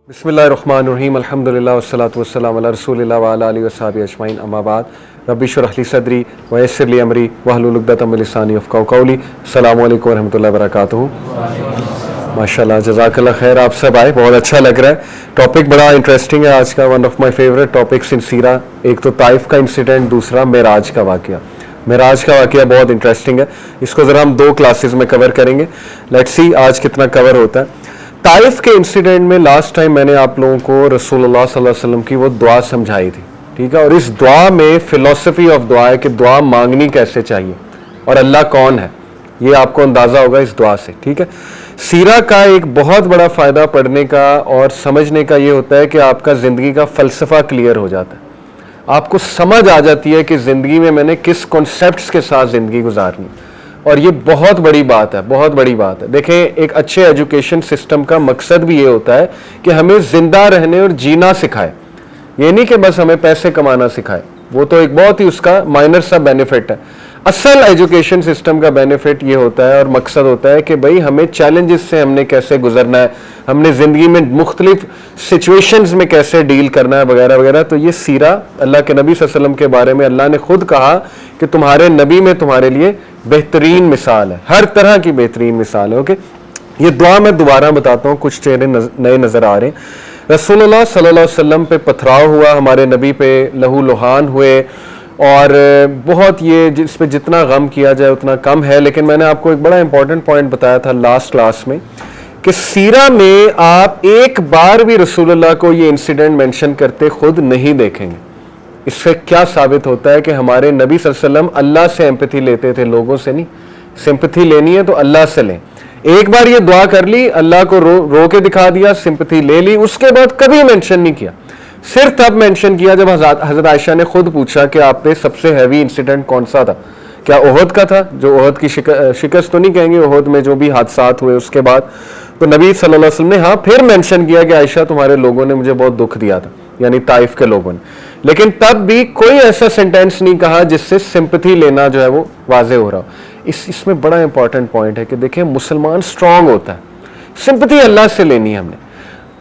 بسم اللہ الرحمن الرحیم الحمدللہ والصلاۃ والسلام علی رسول اللہ وعلی آلہ وصحبہ اجمعین اما بعد رب اشرح لی صدری ویسر لی امری واحلل عقدۃ من لسانی یفقہوا قولی. السلام علیکم ورحمۃ اللہ وبرکاتہ. ماشاءاللہ جزاک اللہ خیر. آپ سب آئے, بہت اچھا لگ رہا ہے. ٹاپک بڑا انٹرسٹنگ ہے آج کا, one of my favourite topics in سیرہ. ایک تو طائف کا انسیڈنٹ, دوسرا معراج کا واقعہ. معراج کا واقعہ بہت انٹرسٹنگ ہے, اس کو ذرا ہم 2 کلاسز میں کور کریں گے. لیٹس سی آج کتنا کور ہوتا ہے. طائف کے انسیڈنٹ میں لاسٹ ٹائم میں نے آپ لوگوں کو رسول اللہ صلی اللہ علیہ وسلم کی وہ دعا سمجھائی تھی, ٹھیک ہے. اور اس دعا میں فلسفی آف دعا ہے کہ دعا مانگنی کیسے چاہیے اور اللہ کون ہے, یہ آپ کو اندازہ ہوگا اس دعا سے, ٹھیک ہے. سیرہ کا ایک بہت بڑا فائدہ پڑھنے کا اور سمجھنے کا یہ ہوتا ہے کہ آپ کا زندگی کا فلسفہ کلیئر ہو جاتا ہے. آپ کو سمجھ آ جاتی ہے کہ زندگی میں نے کس کانسیپٹس کے ساتھ زندگی گزارنی, اور یہ بہت بڑی بات ہے, بہت بڑی بات ہے. دیکھیں, ایک اچھے ایجوکیشن سسٹم کا مقصد بھی یہ ہوتا ہے کہ ہمیں زندہ رہنے اور جینا سکھائے. یہ نہیں کہ بس ہمیں پیسے کمانا سکھائے, وہ تو ایک بہت ہی اس کا مائنر سا بینیفٹ ہے. اصل ایجوکیشن سسٹم کا بینیفٹ یہ ہوتا ہے اور مقصد ہوتا ہے کہ بھئی ہمیں چیلنجز سے ہم نے کیسے گزرنا ہے, ہم نے زندگی میں مختلف سچویشنز میں کیسے ڈیل کرنا ہے وغیرہ وغیرہ. تو یہ سیرہ اللہ کے نبی صلی اللہ علیہ وسلم کے بارے میں اللہ نے خود کہا کہ تمہارے نبی میں تمہارے لیے بہترین مثال ہے, ہر طرح کی بہترین مثال ہے. اوکے, یہ دعا میں دوبارہ بتاتا ہوں, کچھ چہرے نئے نظر آ رہے ہیں. رسول اللہ صلی اللہ علیہ وسلم پہ پتھراؤ ہوا, ہمارے نبی پہ لہو لہان ہوئے, اور بہت یہ جس پہ جتنا غم کیا جائے اتنا کم ہے. لیکن میں نے آپ کو ایک بڑا امپورٹنٹ پوائنٹ بتایا تھا لاسٹ کلاس میں کہ سیرہ میں آپ ایک بار بھی رسول اللہ کو یہ انسیڈنٹ مینشن کرتے خود نہیں دیکھیں گے. اس سے کیا ثابت ہوتا ہے کہ ہمارے نبی صلی اللہ علیہ وسلم اللہ سے ایمپتھی لیتے تھے, لوگوں سے نہیں. سمپتھی لینی ہے تو اللہ سے لیں. ایک بار یہ دعا کر لی, اللہ کو رو کے دکھا دیا, سمپتھی لے لی, اس کے بعد کبھی مینشن نہیں کیا. صرف تب مینشن کیا جب حضرت عائشہ نے خود پوچھا کہ آپ پہ سب سے ہیوی انسیڈنٹ کون سا تھا, کیا احد کا تھا, جو احد کی شکست تو نہیں کہیں گے, احد میں جو بھی حادثات ہوئے اس کے بعد. تو نبی صلی اللہ علیہ وسلم نے پھر مینشن کیا کہ عائشہ تمہارے لوگوں نے مجھے بہت دکھ دیا تھا, یعنی طائف کے لوگوں نے. لیکن تب بھی کوئی ایسا سینٹینس نہیں کہا جس سے سمپتھی لینا جو ہے وہ واضح ہو رہا ہو. اس میں بڑا امپورٹنٹ پوائنٹ ہے کہ دیکھیں, مسلمان سٹرونگ ہوتا ہے, سمپتھی اللہ سے لینی ہے ہم نے.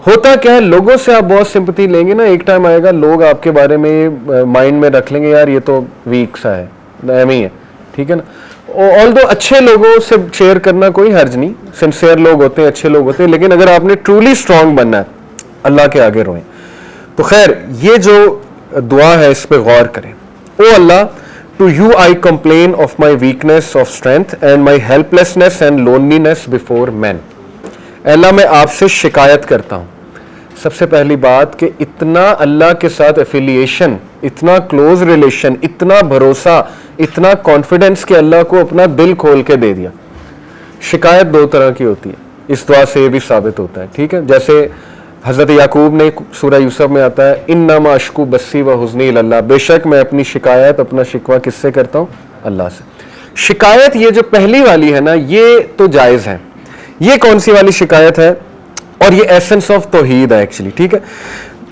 ہوتا کیا ہے, لوگوں سے آپ بہت سمپتھی لیں گے نا, ایک ٹائم آئے گا لوگ آپ کے بارے میں مائنڈ میں رکھ لیں گے یار یہ تو ویک سا ہے, ایم ہی ہے, ٹھیک ہے نا. آلدو اچھے لوگوں سے شیئر کرنا کوئی حرج نہیں, سنسیئر لوگ ہوتے ہیں, اچھے لوگ ہوتے ہیں, لیکن اگر آپ نے ٹرولی سٹرونگ بننا ہے اللہ کے آگے روئیں. تو خیر, یہ جو دعا ہے اس پہ غور کریں. O Allah, to you I complain of my weakness of strength and my helplessness and loneliness before men. اے اللہ, میں آپ سے شکایت کرتا ہوں. سب سے پہلی بات کہ اتنا اللہ کے ساتھ ایفیلیشن, اتنا کلوز ریلیشن, اتنا بھروسہ, اتنا کانفیڈنس کہ اللہ کو اپنا دل کھول کے دے دیا. شکایت 2 طرح کی ہوتی ہے, اس دعا سے یہ بھی ثابت ہوتا ہے, ٹھیک ہے. جیسے حضرت یعقوب نے سورہ یوسف میں آتا ہے, انما اشکو بسی و حزنی اللہ, بے شک میں اپنی شکایت, اپنا شکوہ کس سے کرتا ہوں, اللہ سے. شکایت یہ جو پہلی والی ہے نا, یہ تو جائز ہے. یہ کون سی والی شکایت ہے, اور یہ ایسنس آف توحید ہے ایکچولی, ٹھیک ہے,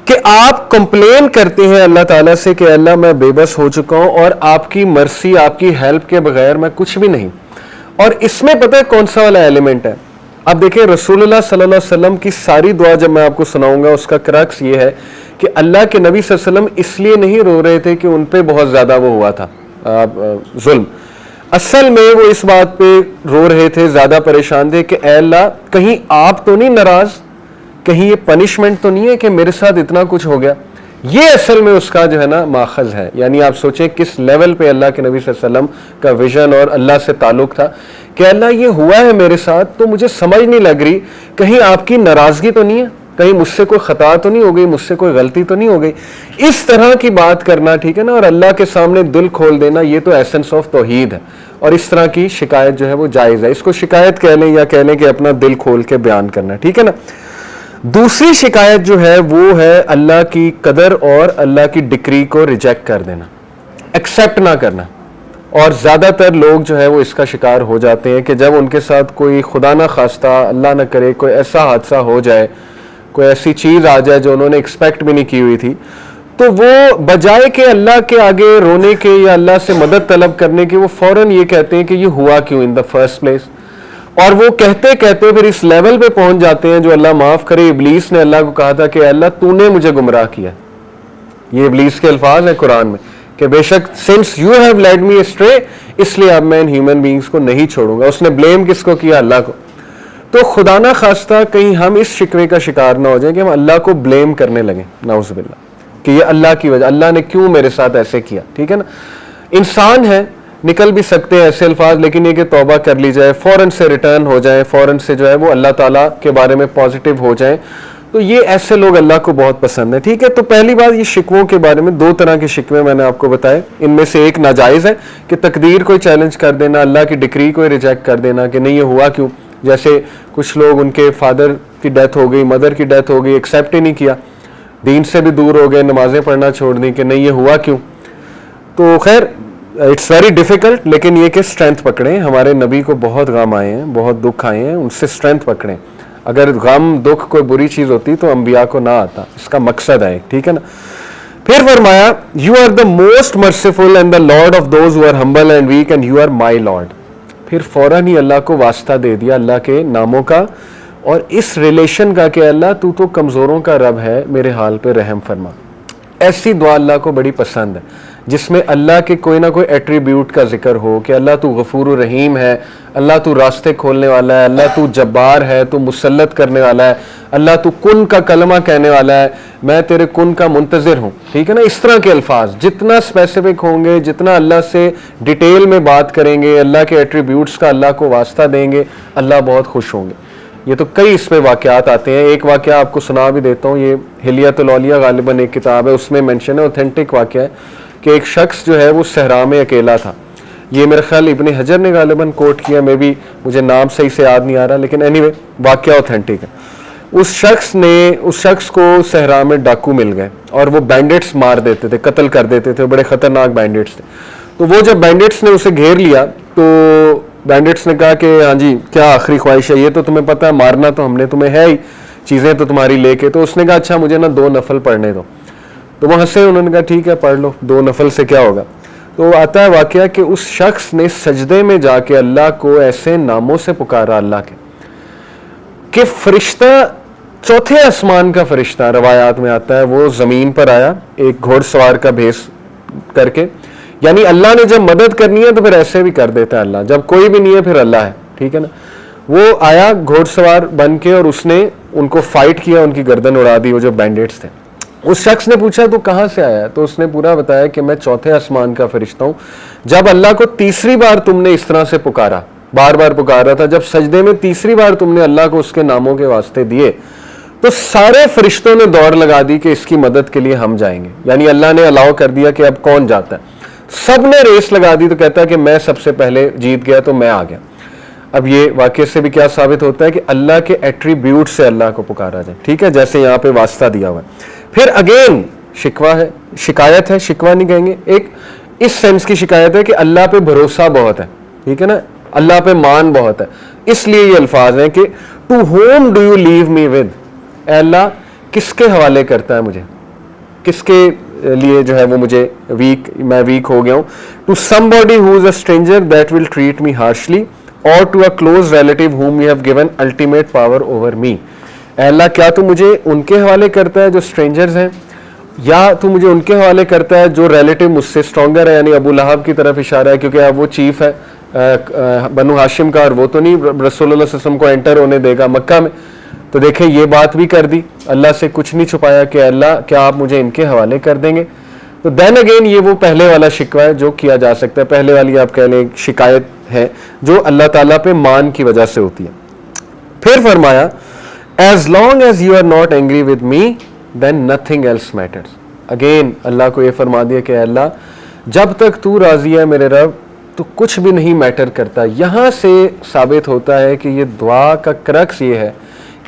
کہ آپ کمپلین کرتے ہیں اللہ تعالیٰ سے کہ اللہ میں بے بس ہو چکا ہوں اور آپ کی مرسی, آپ کی ہیلپ کے بغیر میں کچھ بھی نہیں. اور اس میں پتہ ہے کون سا والا ایلیمنٹ ہے. اب دیکھیں, رسول اللہ صلی اللہ علیہ وسلم کی ساری دعا جب میں آپ کو سناؤں گا, اس کا کرکس یہ ہے کہ اللہ کے نبی صلی اللہ علیہ وسلم اس لیے نہیں رو رہے تھے کہ ان پہ بہت زیادہ وہ ہوا تھا ظلم. اصل میں وہ اس بات پہ رو رہے تھے, زیادہ پریشان تھے کہ اے اللہ کہیں آپ تو نہیں ناراض, کہیں یہ پنشمنٹ تو نہیں ہے کہ میرے ساتھ اتنا کچھ ہو گیا. یہ اصل میں اس کا جو ہے نا ماخذ ہے. یعنی آپ سوچیں کس لیول پہ اللہ کے نبی صلی اللہ علیہ وسلم کا ویژن اور اللہ سے تعلق تھا کہ اللہ یہ ہوا ہے میرے ساتھ تو مجھے سمجھ نہیں لگ رہی, کہیں آپ کی ناراضگی تو نہیں ہے, کہیں مجھ سے کوئی خطا تو نہیں ہو گئی, مجھ سے کوئی غلطی تو نہیں ہو گئی. اس طرح کی بات کرنا, ٹھیک ہے نا, اور اللہ کے سامنے دل کھول دینا, یہ تو ایسنس آف توحید ہے. اور اس طرح کی شکایت جو ہے وہ جائز ہے. اس کو شکایت کہہ لیں یا کہہ لیں کہ اپنا دل کھول کے بیان کرنا, ٹھیک ہے نا. دوسری شکایت جو ہے وہ ہے اللہ کی قدر اور اللہ کی ڈکری کو ریجیکٹ کر دینا, ایکسیپٹ نہ کرنا. اور زیادہ تر لوگ جو ہے وہ اس کا شکار ہو جاتے ہیں کہ جب ان کے ساتھ کوئی خدا نہ خواستہ, اللہ نہ کرے, کوئی ایسا حادثہ ہو جائے, کوئی ایسی چیز آ جائے جو انہوں نے ایکسپیکٹ بھی نہیں کی ہوئی تھی, تو وہ بجائے کہ اللہ کے آگے رونے کے یا اللہ سے مدد طلب کرنے کے, وہ فوراً یہ کہتے ہیں کہ یہ ہوا کیوں ان دا فرسٹ پلیس. اور وہ کہتے کہتے پھر اس لیول پہ پہنچ جاتے ہیں جو اللہ معاف کرے، ابلیس نے اللہ کو کہا تھا کہ اللہ تو نے مجھے گمراہ کیا. یہ ابلیس کے الفاظ ہیں قرآن میں کہ بے شک since you have led me astray, اس لیے اب میں ان ہیومن بینگز کو نہیں چھوڑوں گا. اس نے بلیم کس کو کیا؟ اللہ کو. تو خدا نہ خواستہ کہیں ہم اس شکوے کا شکار نہ ہو جائیں کہ ہم اللہ کو بلیم کرنے لگیں، نعوذ باللہ، کہ یہ اللہ کی وجہ، اللہ نے کیوں میرے ساتھ ایسے کیا. ٹھیک ہے نا، انسان ہے، نکل بھی سکتے ہیں ایسے الفاظ، لیکن یہ کہ توبہ کر لی جائے، فوراً سے ریٹرن ہو جائیں، فوراً سے جو ہے وہ اللہ تعالیٰ کے بارے میں پازیٹیو ہو جائیں. تو یہ ایسے لوگ اللہ کو بہت پسند ہیں. ٹھیک ہے، تو پہلی بات یہ شکووں کے بارے میں، دو طرح کے شکوے میں نے آپ کو بتائے. ان میں سے ایک ناجائز ہے کہ تقدیر کو چیلنج کر دینا، اللہ کی ڈکری کو ریجیکٹ کر دینا کہ نہیں یہ ہوا کیوں. جیسے کچھ لوگ ان کے فادر کی ڈیتھ ہو گئی، مدر کی ڈیتھ ہو گئی، ایکسیپٹ ہی نہیں کیا، دین سے بھی دور ہو گئے، نمازیں پڑھنا چھوڑ دی کہ نہیں یہ ہوا کیوں. تو خیر اٹس ویری ڈیفیکلٹ، لیکن یہ کہ اسٹرینتھ پکڑیں. ہمارے نبی کو بہت غم آئے ہیں، بہت دکھ آئے ہیں، ان سے اسٹرینتھ پکڑیں. اگر غم دکھ کوئی بری چیز ہوتی تو انبیاء کو نہ آتا، اس کا مقصد ہے. ٹھیک ہے نا. پھر فرمایا you are the most merciful and the lord of those who are humble and weak and you are my lord. پھر فوراً ہی اللہ کو واسطہ دے دیا اللہ کے ناموں کا اور اس ریلیشن کا کہ اللہ تو کمزوروں کا رب ہے، میرے حال پہ رحم فرما. ایسی دعا اللہ کو بڑی پسند ہے جس میں اللہ کے کوئی نہ کوئی ایٹریبیوٹ کا ذکر ہو کہ اللہ تو غفور الرحیم ہے، اللہ تو راستے کھولنے والا ہے، اللہ تو جبار ہے، تو مسلط کرنے والا ہے، اللہ تو کن کا کلمہ کہنے والا ہے، میں تیرے کن کا منتظر ہوں. ٹھیک ہے نا. اس طرح کے الفاظ جتنا اسپیسیفک ہوں گے، جتنا اللہ سے ڈیٹیل میں بات کریں گے، اللہ کے ایٹریبیوٹس کا اللہ کو واسطہ دیں گے، اللہ بہت خوش ہوں گے. یہ تو کئی اس میں واقعات آتے ہیں. ایک واقعہ آپ کو سنا بھی دیتا ہوں، یہ حلیۃ الاولیاء غالباً ایک کتاب ہے، اس میں مینشن ہے، اوتھینٹک واقعہ ہے کہ ایک شخص جو ہے وہ صحرا میں اکیلا تھا. یہ میرے خیال ابن حجر نے غالباً کوٹ کیا، میں بھی مجھے نام صحیح سے یاد نہیں آ رہا، لیکن اینی وے واقعہ اوتھینٹک ہے. اس شخص کو صحرا میں ڈاکو مل گئے اور وہ بینڈٹس مار دیتے تھے، قتل کر دیتے تھے، بڑے خطرناک بینڈٹس تھے. تو وہ جب بینڈٹس نے اسے گھیر لیا تو بینڈٹس نے کہا کہ ہاں جی کیا آخری خواہش ہے، یہ تو تمہیں پتہ ہے مارنا تو ہم نے تمہیں ہے ہی، چیزیں تو تمہاری لے کے. تو اس نے کہا اچھا مجھے نا 2 نفل پڑھنے دو. تو وہ ہنسے، انہوں نے کہا ٹھیک ہے پڑھ لو، 2 نفل سے کیا ہوگا. تو آتا ہے واقعہ کہ اس شخص نے سجدے میں جا کے اللہ کو ایسے ناموں سے پکارا اللہ کے کہ فرشتہ، چوتھے آسمان کا فرشتہ روایات میں آتا ہے، وہ زمین پر آیا ایک گھوڑ سوار کا بھیس کر کے. یعنی اللہ نے جب مدد کرنی ہے تو پھر ایسے بھی کر دیتا ہے اللہ، جب کوئی بھی نہیں ہے پھر اللہ ہے. ٹھیک ہے نا. وہ آیا گھوڑ سوار بن کے اور اس نے ان کو فائٹ کیا، ان کی گردن اڑا دی وہ جو بینڈٹس تھے. اس شخص نے پوچھا تو کہاں سے آیا؟ تو اس نے پورا بتایا کہ میں چوتھے آسمان کا فرشتہ ہوں. جب اللہ کو تیسری بار تم نے اس طرح سے پکارا، بار بار پکارا تھا، جب سجدے میں تیسری بار تم نے اللہ کو اس کے ناموں کے واسطے دیے تو سارے فرشتوں نے دوڑ لگا دی کہ اس کی مدد کے لیے ہم جائیں گے. یعنی اللہ نے الاؤ کر دیا کہ اب کون جاتا ہے. سب نے ریس لگا دی. تو کہتا ہے کہ میں سب سے پہلے جیت گیا تو میں آ گیا. اب یہ واقعے سے بھی کیا ثابت ہوتا ہے کہ اللہ کے ایٹریبیوٹ سے اللہ کو پکارا جائے. ٹھیک ہے، جیسے یہاں پہ واسطہ دیا ہوا ہے. پھر اگین شکوہ ہے، شکایت ہے، شکوہ نہیں کہیں گے، ایک اس سینس کی شکایت ہے کہ اللہ پہ بھروسہ بہت ہے. ٹھیک ہے نا، اللہ پہ مان بہت ہے. اس لیے یہ الفاظ ہیں کہ to whom do you leave me with, اے اللہ کس کے حوالے کرتا ہے مجھے، کس کے لیے جو ہے وہ مجھے میں ویک ہو گیا ہوں. To somebody who is a stranger that will treat me harshly اور to a close relative whom you have given ultimate power over me. اے اللہ کیا تو مجھے ان کے حوالے کرتا ہے جو اسٹرینجرز ہیں، یا تو مجھے ان کے حوالے کرتا ہے جو ریلیٹیو مجھ سے اسٹرانگر ہے. یعنی ابو لہب کی طرف اشارہ ہے کیونکہ اب وہ چیف ہے بنو ہاشم کا، اور وہ تو نہیں رسول اللہ صلی اللہ علیہ وسلم کو انٹر ہونے دے گا مکہ میں. تو دیکھیں یہ بات بھی کر دی، اللہ سے کچھ نہیں چھپایا کہ اللہ کیا آپ مجھے ان کے حوالے کر دیں گے. تو دین اگین یہ وہ پہلے والا شکوہ ہے جو کیا جا سکتا ہے. پہلے والی آپ کہہ لیں شکایت ہے جو اللہ تعالیٰ پہ مان کی وجہ سے ہوتی ہے. پھر فرمایا as long as you are not angry with me then nothing else matters. Again اللہ کو یہ فرما دیا کہ اللہ جب تک تو راضی ہے میرے رب تو کچھ بھی نہیں میٹر کرتا. یہاں سے ثابت ہوتا ہے کہ یہ دعا کا کرکس یہ ہے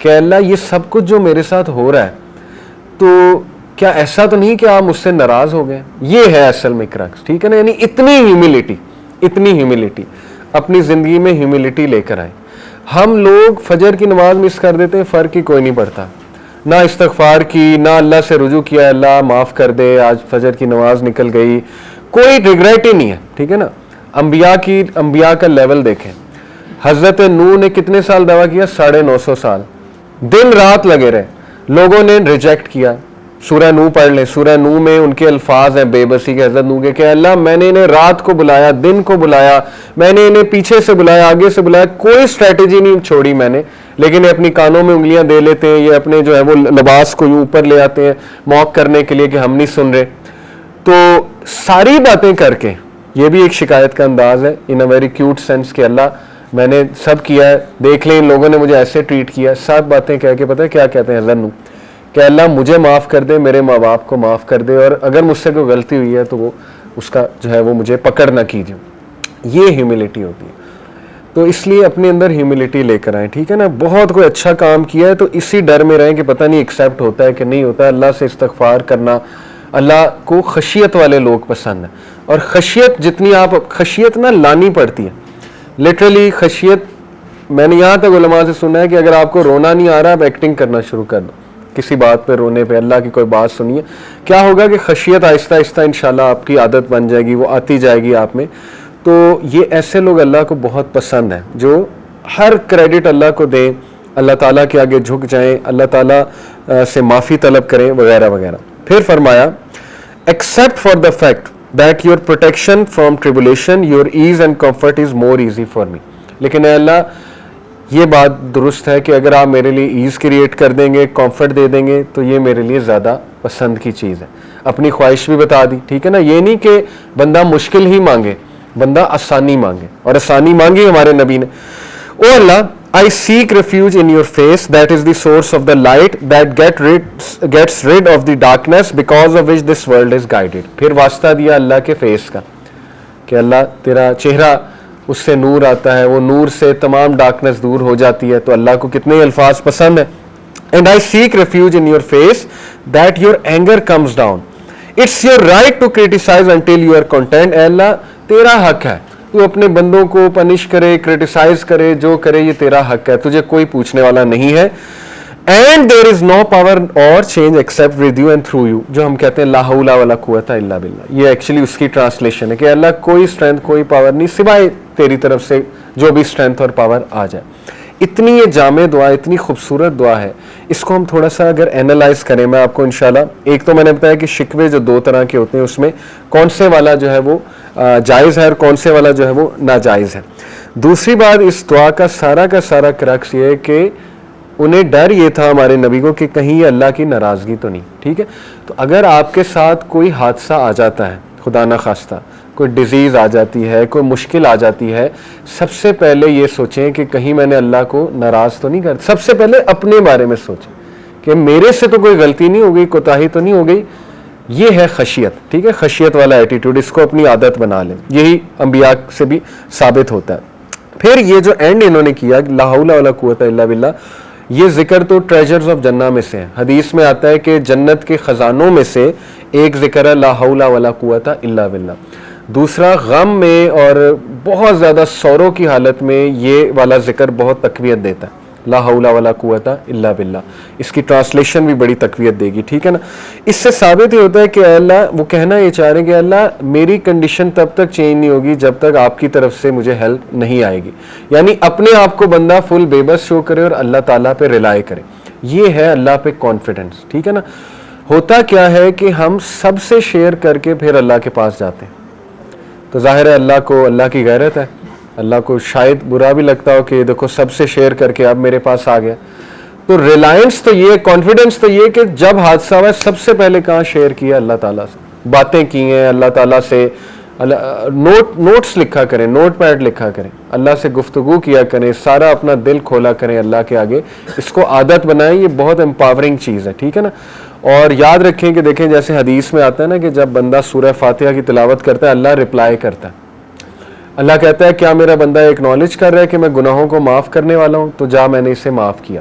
کہ اللہ یہ سب کچھ جو میرے ساتھ ہو رہا ہے تو کیا ایسا تو نہیں کہ آپ مجھ سے ناراض ہو گئے. یہ ہے اصل میں کرکس. ٹھیک ہے نا. یعنی اتنی ہیوملٹی اپنی زندگی میں ہیوملٹی لے کر آئے. ہم لوگ فجر کی نماز مس کر دیتے ہیں، فرق ہی کوئی نہیں پڑتا، نہ استغفار کی، نہ اللہ سے رجوع کیا اللہ معاف کر دے آج فجر کی نماز نکل گئی، کوئی ریگریٹ ہی نہیں ہے. ٹھیک ہے نا. انبیاء کا لیول دیکھیں. حضرت نوح نے کتنے سال دعویٰ کیا؟ 950 سال، دن رات لگے رہے، لوگوں نے ریجیکٹ کیا۔ سورہ نوح پڑھ لیں، سورہ نوح میں ان کے الفاظ ہیں بے بسی کے حضرت نوح کے کہ اللہ میں نے انہیں رات کو بلایا، دن کو بلایا، میں نے انہیں پیچھے سے بلایا، آگے سے بلایا، کوئی اسٹریٹجی نہیں چھوڑی میں نے، لیکن یہ اپنی کانوں میں انگلیاں دے لیتے ہیں، یہ اپنے جو ہے وہ لباس کو یوں اوپر لے آتے ہیں موک کرنے کے لیے کہ ہم نہیں سن رہے۔ تو ساری باتیں کر کے یہ بھی ایک شکایت کا انداز ہے ان اے ویری کیوٹ سینس کہ اللہ میں نے سب کیا ہے، دیکھ لیں ان لوگوں نے مجھے ایسے ٹریٹ کیا، سب باتیں کہہ کے پتہ ہے کیا کہتے ہیں حضرت نوح کہ اللہ مجھے معاف کر دے، میرے ماں باپ کو معاف کر دے، اور اگر مجھ سے کوئی غلطی ہوئی ہے تو وہ اس کا جو ہے وہ مجھے پکڑ نہ کیجیے۔ یہ ہیوملٹی ہوتی ہے۔ تو اس لیے اپنے اندر ہیوملٹی لے کر آئیں، ٹھیک ہے نا۔ بہت کوئی اچھا کام کیا ہے تو اسی ڈر میں رہیں کہ پتہ نہیں ایکسیپٹ ہوتا ہے کہ نہیں ہوتا ہے۔ اللہ سے استغفار کرنا، اللہ کو خشیت والے لوگ پسند ہیں، اور خشیت جتنی آپ خشیت نہ لانی پڑتی ہے، لٹرلی خشیت، میں نے یہاں تک علماء سے سنا ہے کہ اگر آپ کو رونا نہیں آ رہا آپ ایکٹنگ کرنا شروع کر دو کسی بات پہ رونے پہ، اللہ کی کوئی بات سنیے، کیا ہوگا کہ خشیت آہستہ آہستہ انشاءاللہ آپ کی عادت بن جائے گی، وہ آتی جائے گی آپ میں۔ تو یہ ایسے لوگ اللہ کو بہت پسند ہیں جو ہر کریڈٹ اللہ کو دیں، اللہ تعالیٰ کے آگے جھک جائیں، اللہ تعالیٰ سے معافی طلب کریں وغیرہ وغیرہ۔ پھر فرمایا except for the fact that your protection from tribulation, your ease and comfort is more easy for me. لیکن اے اللہ یہ بات درست ہے کہ اگر آپ میرے لیے ایز کریٹ کر دیں گے، کمفرٹ دے دیں گے تو یہ میرے لیے زیادہ پسند کی چیز ہے۔ اپنی خواہش بھی بتا دی، ٹھیک ہے نا۔ یہ نہیں کہ بندہ مشکل ہی مانگے، بندہ آسانی مانگے، اور آسانی مانگی ہمارے نبی نے۔ او اللہ I seek refuge in your face, that is the source of the light that gets rid of the darkness because of which this world is guided. پھر واسطہ دیا اللہ کے فیس کا کہ اللہ تیرا چہرہ، اس سے نور آتا ہے، وہ نور سے تمام ڈارکنس دور ہو جاتی ہے۔ تو اللہ کو کتنے الفاظ پسند ہیں۔ And I seek refuge in your face that your anger comes down. It's your right to criticize until you are content. اے اللہ تیرا حق ہے، تو اپنے بندوں کو پنش کرے، کریٹیسائز کرے، جو کرے یہ تیرا حق ہے، تجھے کوئی پوچھنے والا نہیں ہے۔ And there is no power or change except with you and through you، جو ہم کہتے ہیں لا حول ولا قوت الا باللہ، یہ ایکچولی اس کی ٹرانسلیشن ہے کہ اللہ کوئی اسٹرینتھ کوئی پاور نہیں سوائے تیری طرف سے جو بھی اسٹرینتھ اور پاور آ جائے۔ اتنی یہ جامع دعا، اتنی خوبصورت دعا ہے، اس کو ہم تھوڑا سا اگر اینالائز کریں، میں آپ کو انشاءاللہ، ایک تو میں نے بتایا کہ شکوے جو دو طرح کے ہوتے ہیں، اس میں کون سے والا جو ہے وہ جائز ہے اور کون سے والا جو ہے وہ ناجائز ہے۔ دوسری بات اس دعا کا سارا کرکس یہ ہے کہ انہیں ڈر یہ تھا ہمارے نبی کو کہ کہیں یہ اللہ کی ناراضگی تو نہیں، ٹھیک ہے۔ تو اگر آپ کے ساتھ کوئی حادثہ آ جاتا ہے، خدا نہ خواستہ کوئی ڈیزیز آ جاتی ہے، کوئی مشکل آ جاتی ہے، سب سے پہلے یہ سوچیں کہ کہیں میں نے اللہ کو ناراض تو نہیں کر، سب سے پہلے اپنے بارے میں سوچیں کہ میرے سے تو کوئی غلطی نہیں ہو گئی، کوتاہی تو نہیں ہو گئی۔ یہ ہے خشیت، ٹھیک ہے، خشیت والا ایٹیٹیوڈ، اس کو اپنی عادت بنا لیں، یہی انبیاء سے بھی ثابت ہوتا ہے۔ پھر یہ جو اینڈ انہوں نے کیا لا حول ولا قوت الا باللہ، یہ ذکر تو ٹریجرز آف جنہ میں سے ہے۔ حدیث میں آتا ہے کہ جنت کے خزانوں میں سے ایک ذکر ہے لا حول ولا قوت الا باللہ۔ دوسرا غم میں اور بہت زیادہ سوروں کی حالت میں یہ والا ذکر بہت تقویت دیتا ہے، لا حول ولا قوت الا باللہ۔ اس کی ٹرانسلیشن بھی بڑی تقویت دے گی، ٹھیک ہے نا۔ اس سے ثابت ہی ہوتا ہے کہ اللہ، وہ کہنا یہ چاہ رہے ہیں کہ اللہ میری کنڈیشن تب تک چینج نہیں ہوگی جب تک آپ کی طرف سے مجھے ہیلپ نہیں آئے گی، یعنی اپنے آپ کو بندہ فل بے بس شو کرے اور اللہ تعالیٰ پہ ریلائی کرے، یہ ہے اللہ پہ کانفیڈنس، ٹھیک ہے نا۔ ہوتا کیا ہے کہ ہم سب سے شیئر کر کے پھر اللہ کے پاس جاتے ہیں، تو ظاہر ہے اللہ کو، اللہ کی غیرت ہے، اللہ کو شاید برا بھی لگتا ہو کہ دیکھو سب سے شیئر کر کے اب میرے پاس آ گیا۔ تو ریلائنس تو یہ، کانفیڈنس تو یہ کہ جب حادثہ ہوا سب سے پہلے کہاں شیئر کیا؟ اللہ تعالیٰ سے باتیں کی ہیں، اللہ تعالیٰ سے نوٹس لکھا کریں، نوٹ پیڈ لکھا کریں، اللہ سے گفتگو کیا کریں، سارا اپنا دل کھولا کریں اللہ کے آگے، اس کو عادت بنائیں، یہ بہت امپاورنگ چیز ہے، ٹھیک ہے نا۔ اور یاد رکھیں کہ دیکھیں جیسے حدیث میں آتا ہے نا کہ جب بندہ سورہ فاتحہ کی تلاوت کرتا ہے اللہ رپلائی کرتا ہے، اللہ کہتا ہے کیا میرا بندہ ایکنالج کر رہا ہے کہ میں گناہوں کو معاف کرنے والا ہوں، تو جا میں نے اسے معاف کیا۔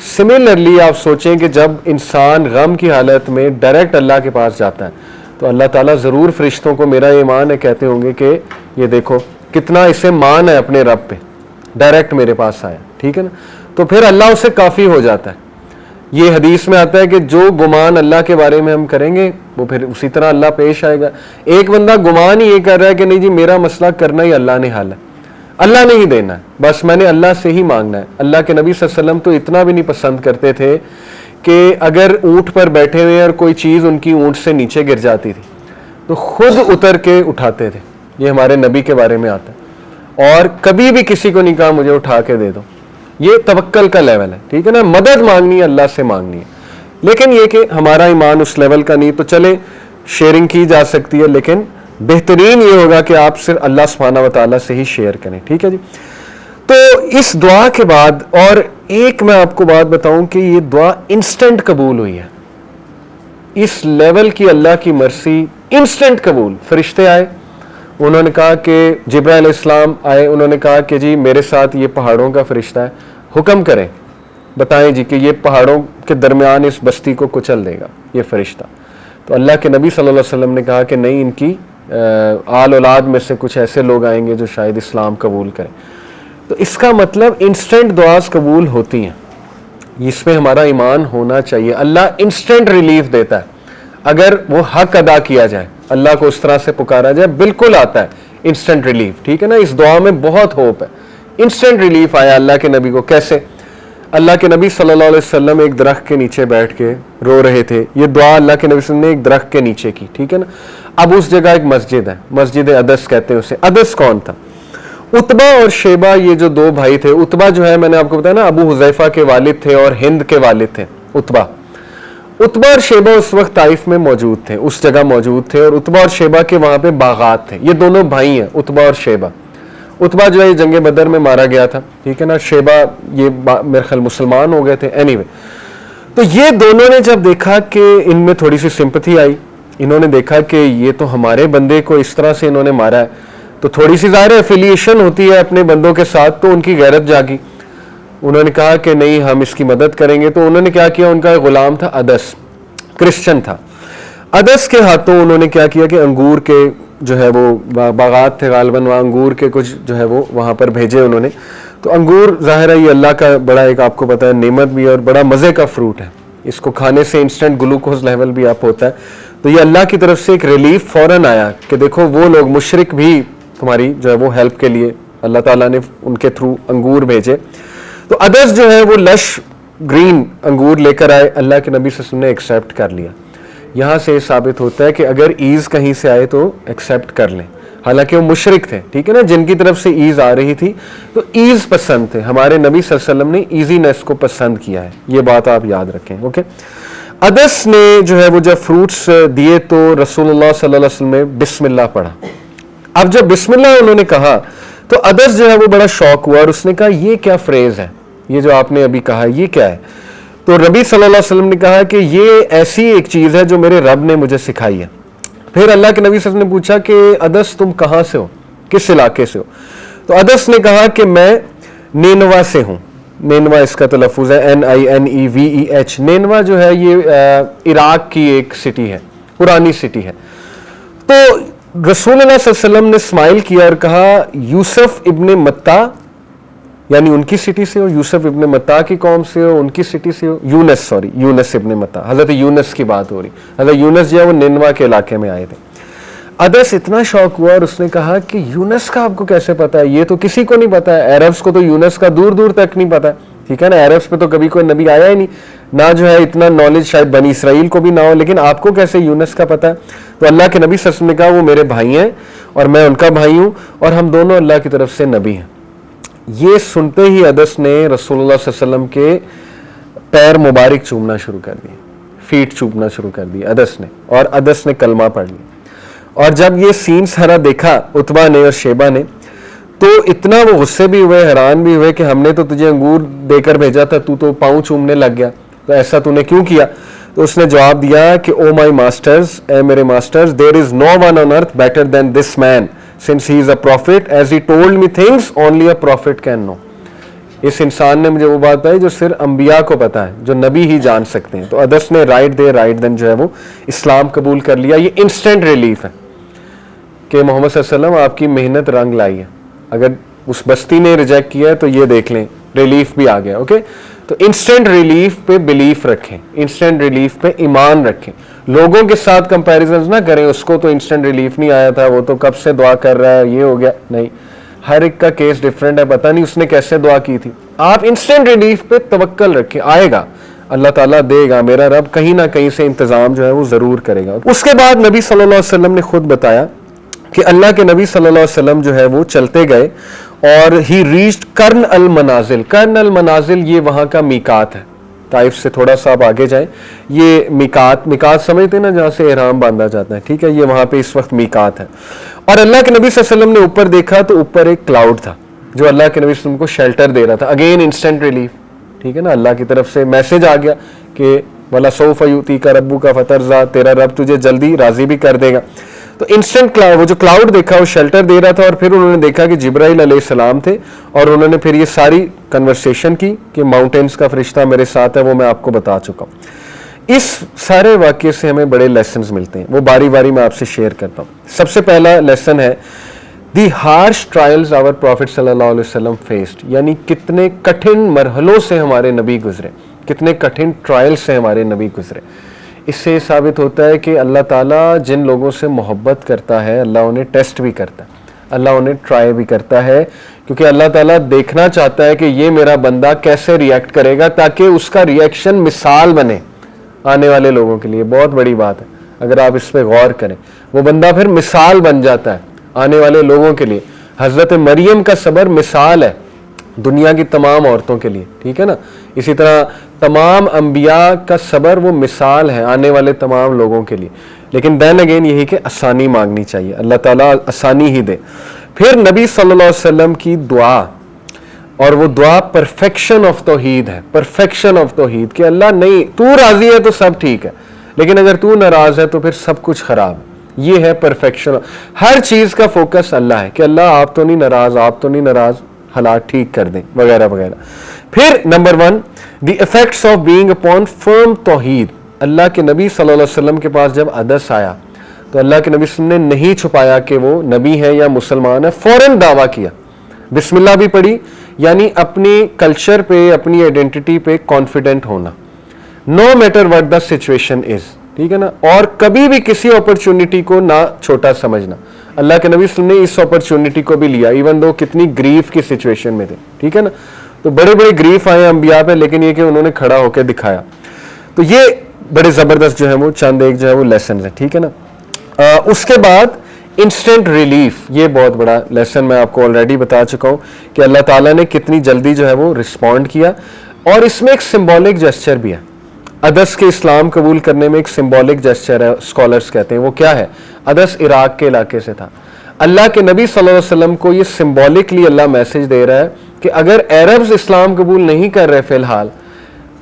سملرلی آپ سوچیں کہ جب انسان غم کی حالت میں ڈائریکٹ اللہ کے پاس جاتا ہے تو اللہ تعالیٰ ضرور فرشتوں کو، میرا ایمان ہے، کہتے ہوں گے کہ یہ دیکھو کتنا اسے مان ہے اپنے رب پہ، ڈائریکٹ میرے پاس آیا، ٹھیک ہے نا۔ تو پھر اللہ اسے کافی ہو جاتا ہے۔ یہ حدیث میں آتا ہے کہ جو گمان اللہ کے بارے میں ہم کریں گے وہ پھر اسی طرح اللہ پیش آئے گا۔ ایک بندہ گمان ہی یہ کر رہا ہے کہ نہیں جی میرا مسئلہ کرنا ہی اللہ نے حل ہے، اللہ نے ہی دینا ہے, بس میں نے اللہ سے ہی مانگنا ہے. اللہ کے نبی صلی اللہ علیہ وسلم تو اتنا بھی نہیں پسند کرتے تھے کہ اگر اونٹ پر بیٹھے ہوئے اور کوئی چیز ان کی اونٹ سے نیچے گر جاتی تھی تو خود اتر کے اٹھاتے تھے. یہ ہمارے نبی کے بارے میں آتا ہے, اور کبھی بھی کسی کو نہیں کہا مجھے اٹھا کے دے دو. یہ توکل کا لیول ہے, ٹھیک ہے نا, مدد مانگنی ہے اللہ سے مانگنی ہے. لیکن یہ کہ ہمارا ایمان اس لیول کا نہیں, تو چلے شیئرنگ کی جا سکتی ہے, لیکن بہترین یہ ہوگا کہ آپ صرف اللہ سبحانہ و تعالیٰ سے ہی شیئر کریں, ٹھیک ہے جی. تو اس دعا کے بعد اور ایک میں آپ کو بات بتاؤں کہ یہ دعا انسٹنٹ قبول ہوئی ہے. اس لیول کی اللہ کی مرسی انسٹنٹ قبول. فرشتے آئے, انہوں نے کہا کہ جبرائیل علیہ السلام آئے, انہوں نے کہا کہ جی میرے ساتھ یہ پہاڑوں کا فرشتہ ہے, حکم کریں, بتائیں جی کہ یہ پہاڑوں کے درمیان اس بستی کو کچل دے گا یہ فرشتہ. تو اللہ کے نبی صلی اللہ علیہ وسلم نے کہا کہ نہیں, ان کی آل اولاد میں سے کچھ ایسے لوگ آئیں گے جو شاید اسلام قبول کریں. تو اس کا مطلب انسٹنٹ دعاز قبول ہوتی ہیں, اس پہ ہمارا ایمان ہونا چاہیے. اللہ انسٹنٹ ریلیف دیتا ہے اگر وہ حق ادا کیا جائے, اللہ کو اس طرح سے پکارا جائے, بالکل آتا ہے انسٹنٹ ریلیف, ٹھیک ہے نا. اس دعا میں بہت ہوپ ہے. انسٹنٹ ریلیف آیا اللہ کے نبی کو. کیسے؟ اللہ کے نبی صلی اللہ علیہ وسلم ایک درخت کے نیچے بیٹھ کے رو رہے تھے. یہ دعا اللہ کے نبی صلی اللہ علیہ وسلم نے ایک درخت کے نیچے کی, ٹھیک ہے نا. اب اس جگہ ایک مسجد ہے, مسجد عدس کہتے ہیں اسے. عدس کون تھا؟ عتبہ اور شیبہ, یہ جو دو بھائی تھے. عتبہ جو ہے میں نے آپ کو بتایا نا ابو حذیفہ کے والد تھے اور ہند کے والد تھے عتبہ. عتبہ اور شیبہ اس وقت طائف میں موجود تھے, اس جگہ موجود تھے, اور عتبہ اور شیبہ کے وہاں پہ باغات تھے. یہ دونوں بھائی ہیں عتبہ اور شیبہ. عتبہ جو ہے جنگ بدر میں مارا گیا تھا, ٹھیک ہے نا. شیبہ یہ میرے خیال مسلمان ہو گئے تھے. اینی وے, تو یہ دونوں نے جب دیکھا کہ ان میں تھوڑی سی سمپتھی آئی, انہوں نے دیکھا کہ یہ تو ہمارے بندے کو اس طرح سے انہوں نے مارا ہے, تو تھوڑی سی ظاہر ایفیلیشن ہوتی ہے اپنے بندوں کے ساتھ, تو ان کی غیرت جاگی. انہوں نے کہا کہ نہیں ہم اس کی مدد کریں گے. تو انہوں نے کیا کیا, ان کا غلام تھا عدس, کرسچن تھا. عدس کے ہاتھوں انہوں نے کیا کیا کہ انگور کے جو ہے وہ باغات تھے غالباً, وہاں انگور کے کچھ جو ہے وہ وہاں پر بھیجے انہوں نے. تو انگور ظاہر ہے یہ اللہ کا بڑا ایک آپ کو پتہ ہے نعمت بھی ہے اور بڑا مزے کا فروٹ ہے. اس کو کھانے سے انسٹنٹ گلوکوز لیول بھی اپ ہوتا ہے. تو یہ اللہ کی طرف سے ایک ریلیف فوراً آیا کہ دیکھو وہ لوگ مشرک بھی تمہاری جو ہے وہ ہیلپ کے لیے اللہ تعالیٰ نے ان کے تھرو انگور بھیجے. تو عدس جو ہے وہ لش گرین انگور لے کر آئے, اللہ کے نبی صلی اللہ علیہ وسلم نے ایکسیپٹ کر لیا. یہاں سے یہ ثابت ہوتا ہے کہ اگر ایز کہیں سے آئے تو ایکسیپٹ کر لیں. حالانکہ وہ مشرک تھے, ٹھیک ہے نا, جن کی طرف سے ایز آ رہی تھی, تو ایز پسند تھے. ہمارے نبی صلی اللہ علیہ وسلم نے ایزینس کو پسند کیا ہے, یہ بات آپ یاد رکھیں. اوکے, عدس نے جو ہے وہ جب فروٹس دیے تو رسول اللہ صلی اللہ علیہ وسلم نے بسم اللہ پڑھا. اب جب بسم اللہ انہوں نے کہا تو عدس جو ہے وہ بڑا شوق ہوا, اور اس نے کہا یہ کیا فریز ہے, یہ جو آپ نے ابھی کہا یہ کیا ہے؟ تو نبی صلی اللہ علیہ وسلم نے کہا کہ یہ ایسی ایک چیز ہے جو میرے رب نے مجھے سکھائی ہے. پھر اللہ کے نبی صلی اللہ علیہ وسلم نے پوچھا کہ عدس تم کہاں سے ہو, کس علاقے سے ہو؟ تو عدس نے کہا کہ میں نینوا سے ہوں. نینوا اس کا تلفظ ہے NINEVEH. نینوا جو ہے یہ عراق کی ایک سٹی ہے, پرانی سٹی ہے. تو رسول اللہ صلی اللہ علیہ وسلم نے اسمائل کیا اور کہا یوسف ابن متا, یعنی ان کی سٹی سے ہو, یوسف ابن متا کی قوم سے ہو, ان کی سٹی سے ہو. یونس ابن متا, حضرت یونس کی بات ہو رہی. حضرت یونس جو ہے وہ نینوا کے علاقے میں آئے تھے. عدس اتنا شوق ہوا اور اس نے کہا کہ یونس کا آپ کو کیسے پتا ہے؟ یہ تو کسی کو نہیں پتا ہے. عربس کو تو یونس کا دور دور تک نہیں پتا ہے, ٹھیک ہے نا. عربس پہ تو کبھی کوئی نبی آیا ہی نہیں, نہ جو ہے اتنا نالج شاید بنی اسرائیل کو بھی نہ ہو, لیکن آپ کو کیسے یونس کا پتا ہے؟ تو اللہ کے نبی صلی اللہ علیہ وسلم نے کہا وہ میرے بھائی ہیں اور میں ان کا بھائی ہوں, اور ہم دونوں اللہ کی طرف سے نبی ہیں. یہ سنتے ہی عدس نے رسول اللہ صلی اللہ علیہ وسلم کے پیر مبارک چومنا شروع کر دیے, فیٹ چومنا شروع کر دیے عدس نے, اور عدس نے کلمہ پڑھ لیا. اور جب یہ سین سارا دیکھا عتبہ نے اور شیبہ نے, تو اتنا وہ غصے بھی ہوئے, حیران بھی ہوئے کہ ہم نے تو تجھے انگور دے کر بھیجا تھا, تو پاؤں چومنے لگ گیا, تو ایسا تو نے کیوں کیا؟ تو اس نے جواب دیا کہ او مائی ماسٹرز, اے میرے masters, there is no one on earth better than this man since he is a prophet, as he told me things only a prophet can know. اس انسان نے مجھے وہ بات بتائی جو صرف انبیاء کو پتا ہے, جو نبی ہی جان سکتے ہیں. تو عدس نے رائٹ دین جو ہے وہ اسلام قبول کر لیا. یہ انسٹنٹ ریلیف ہے کہ محمد صلی اللہ علیہ وسلم آپ کی محنت رنگ لائی ہے. اگر اس بستی نے ریجیکٹ کیا ہے تو یہ دیکھ لیں ریلیف بھی آ گیا. اوکے, تو انسٹنٹ ریلیف پہ بلیف رکھیں, انسٹنٹ ریلیف پہ ایمان رکھیں. لوگوں کے ساتھ کمپیریزنز نہ کریں, اس کو تو انسٹنٹ ریلیف نہیں آیا تھا, وہ تو کب سے دعا کر رہا ہے, یہ ہو گیا. نہیں, ہر ایک کا کیس ڈفرینٹ ہے, پتہ نہیں اس نے کیسے دعا کی تھی. آپ انسٹنٹ ریلیف پہ توکل رکھیں, آئے گا, اللہ تعالیٰ دے گا, میرا رب کہیں نہ کہیں سے انتظام جو ہے وہ ضرور کرے گا. اس کے بعد نبی صلی اللہ علیہ وسلم نے خود بتایا کہ اللہ کے نبی صلی اللہ علیہ وسلم جو ہے وہ چلتے گئے اور ہی ریچڈ کرن المنازل. کرن المنازل یہ وہاں کا میقات ہے, طائف سے تھوڑا سا آپ آگے جائیں, یہ میقات سمجھتے ہیں نا, جہاں سے احرام باندھا جاتا ہے, ٹھیک ہے, یہ وہاں پہ اس وقت میقات ہے. اور اللہ کے نبی صلی اللہ علیہ وسلم نے اوپر دیکھا تو اوپر ایک کلاؤڈ تھا جو اللہ کے نبی صلی اللہ علیہ وسلم کو شیلٹر دے رہا تھا. اگین انسٹنٹ ریلیف, ٹھیک ہے نا, اللہ کی طرف سے میسج آ گیا کہ وَلَسَوْفَ يُؤْتِيكَ رَبُّكَ فَتَرْضَىٰ, تیرا رب تجھے جلدی راضی بھی کر دے گا. تو انسٹنٹ وہ جو کلاؤڈ دیکھا وہ شیلٹر دے رہا تھا. اور پھر انہوں نے دیکھا کہ جبرائیل علیہ السلام تھے اور انہوں نے پھر یہ ساری کنورسیشن کی کہ ماؤنٹینز کا فرشتہ میرے ساتھ ہے, وہ میں آپ کو بتا چکا ہوں. اس سارے واقعے سے ہمیں بڑے لیسنز ملتے ہیں, وہ باری باری میں آپ سے شیئر کرتا ہوں. سب سے پہلا لیسن ہے دی ہارش ٹرائلز آور پروفٹ صلی اللہ علیہ وسلم فیسڈ, یعنی کتنے کٹھن مرحلوں سے ہمارے نبی گزرے, کتنے کٹھن ٹرائل سے ہمارے نبی گزرے. اس سے ثابت ہوتا ہے کہ اللہ تعالیٰ جن لوگوں سے محبت کرتا ہے اللہ انہیں ٹیسٹ بھی کرتا ہے, اللہ انہیں ٹرائی بھی کرتا ہے, کیونکہ اللہ تعالیٰ دیکھنا چاہتا ہے کہ یہ میرا بندہ کیسے ریئیکٹ کرے گا, تاکہ اس کا ریئیکشن مثال بنے آنے والے لوگوں کے لیے. بہت بڑی بات ہے, اگر آپ اس پہ غور کریں, وہ بندہ پھر مثال بن جاتا ہے آنے والے لوگوں کے لیے. حضرت مریم کا صبر مثال ہے دنیا کی تمام عورتوں کے لیے, ٹھیک ہے نا. اسی طرح تمام انبیاء کا صبر وہ مثال ہے آنے والے تمام لوگوں کے لیے. لیکن دین اگین یہی کہ آسانی مانگنی چاہیے, اللہ تعالیٰ آسانی ہی دے. پھر نبی صلی اللہ علیہ وسلم کی دعا, اور وہ دعا پرفیکشن آف توحید ہے, پرفیکشن آف توحید, کہ اللہ نہیں تو راضی ہے تو سب ٹھیک ہے, لیکن اگر تو ناراض ہے تو پھر سب کچھ خراب. یہ ہے پرفیکشن, ہر چیز کا فوکس اللہ ہے کہ اللہ آپ تو نہیں ناراض, آپ تو نہیں ناراض, حالات ٹھیک کر دیں وغیرہ وغیرہ. پھر number 1 the effects of being upon firm توحید. اللہ کے نبی صلی اللہ علیہ وسلم کے پاس جب عدس آیا تو اللہ کے نبی صلی اللہ علیہ وسلم نے نہیں چھپایا کہ وہ نبی ہے یا مسلمان ہے, فوراً دعویٰ کیا, بسم اللہ بھی پڑھی, یعنی اپنی کلچر پہ اپنی آئیڈینٹی پہ کانفیڈنٹ ہونا, no matter what the situation is, ٹھیک ہے نا. اور کبھی بھی کسی اپرچونٹی کو نہ چھوٹا سمجھنا. اللہ کے نبی صلی اللہ علیہ وسلم نے اس اپرچونٹی کو بھی لیا, ایون دو کتنی گریف کی سچویشن میں تھے, ٹھیک ہے نا. تو بڑے بڑے گریف آئے انبیاء پہ, لیکن یہ کہ انہوں نے کھڑا ہو کے دکھایا. تو یہ بڑے زبردست جو ہے وہ چند ایک جو ہے وہ لیسنز ہیں, ٹھیک ہے نا. اس کے بعد انسٹنٹ ریلیف, یہ بہت بڑا لیسن میں آپ کو آلریڈی بتا چکا ہوں کہ اللہ تعالیٰ نے کتنی جلدی جو ہے وہ رسپونڈ کیا. اور اس میں ایک سمبولک جیسچر بھی ہے, عدس کے اسلام قبول کرنے میں ایک سمبولک جیسچر ہے, اسکالرز کہتے ہیں. وہ کیا ہے؟ عدس عراق کے علاقے سے تھا. اللہ کے نبی صلی اللہ علیہ وسلم کو یہ سمبولکلی اللہ میسج دے رہا ہے کہ اگر عربز اسلام قبول نہیں کر رہے فی الحال,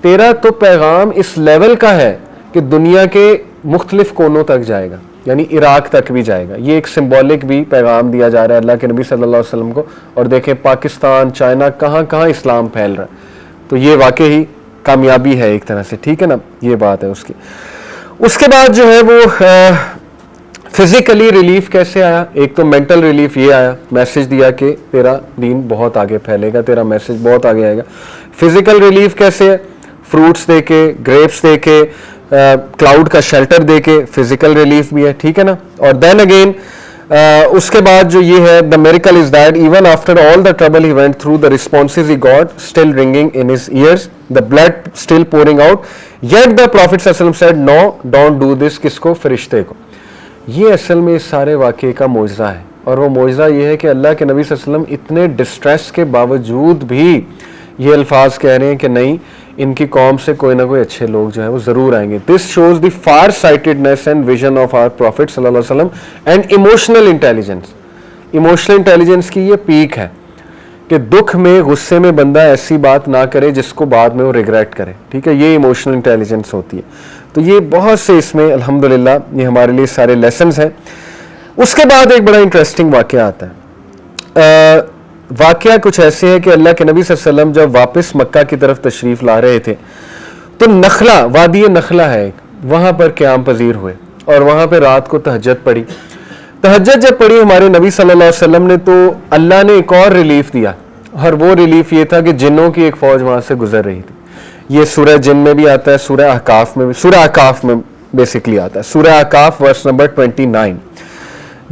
تیرا تو پیغام اس لیول کا ہے کہ دنیا کے مختلف کونوں تک جائے گا, یعنی عراق تک بھی جائے گا. یہ ایک سمبولک بھی پیغام دیا جا رہا ہے اللہ کے نبی صلی اللہ علیہ وسلم کو. اور دیکھیں پاکستان, چائنا, کہاں کہاں اسلام پھیل رہا ہے. تو یہ واقعی کامیابی ہے ایک طرح سے, ٹھیک ہے نا, یہ بات ہے اس کی. اس کے بعد جو ہے وہ فزیکلی ریلیف کیسے آیا؟ ایک تو مینٹل ریلیف یہ آیا, میسج دیا کہ تیرا دین بہت آگے پھیلے گا, تیرا میسج بہت آگے آئے گا. فزیکل ریلیف کیسے ہے؟ فروٹس دے کے, گریپس دے کے, کلاؤڈ کا شیلٹر دے کے فزیکل ریلیف بھی ہے, ٹھیک ہے نا. اور دین اگین اس کے بعد جو یہ ہے, the miracle is that even after all the trouble he went through, the responses he got still ringing in his ears, the blood still pouring out, yet the Prophet ﷺ said no, don't do this. کس کو؟ فرشتے کو. یہ اصل میں اس سارے واقعے کا معجزہ ہے, اور وہ معجزہ یہ ہے کہ اللہ کے نبی صلی اللہ علیہ وسلم اتنے ڈسٹریس کے باوجود بھی یہ الفاظ کہہ رہے ہیں کہ نہیں, ان کی قوم سے کوئی نہ کوئی اچھے لوگ جو ہیں وہ ضرور آئیں گے. This shows the farsightedness and vision of our prophet صلی اللہ علیہ وسلم and emotional intelligence. Emotional intelligence کی یہ پیک ہے کہ دکھ میں, غصے میں بندہ ایسی بات نہ کرے جس کو بعد میں وہ ریگریٹ کرے, ٹھیک ہے. یہ ایموشنل انٹیلیجنس ہوتی ہے. تو یہ بہت سے اس میں الحمدللہ یہ ہمارے لیے سارے لیسنز ہیں. اس کے بعد ایک بڑا انٹرسٹنگ واقعہ آتا ہے. واقعہ کچھ ایسے ہے کہ اللہ کے نبی صلی اللہ علیہ وسلم جب واپس مکہ کی طرف تشریف لا رہے تھے تو نخلا, وادی نخلا ہے ایک, وہاں پر قیام پذیر ہوئے اور وہاں پہ رات کو تہجد پڑھی. تہجد جب پڑھی ہمارے نبی صلی اللہ علیہ وسلم نے, تو اللہ نے ایک اور ریلیف دیا, اور وہ ریلیف یہ تھا کہ جنوں کی ایک فوج وہاں سے گزر رہی تھی. یہ سورہ جن میں بھی آتا ہے, سورہ احقاف میں بھی, سورہ احقاف میں بیسکلی آتا ہے, سورہ احقاف ورس نمبر 29.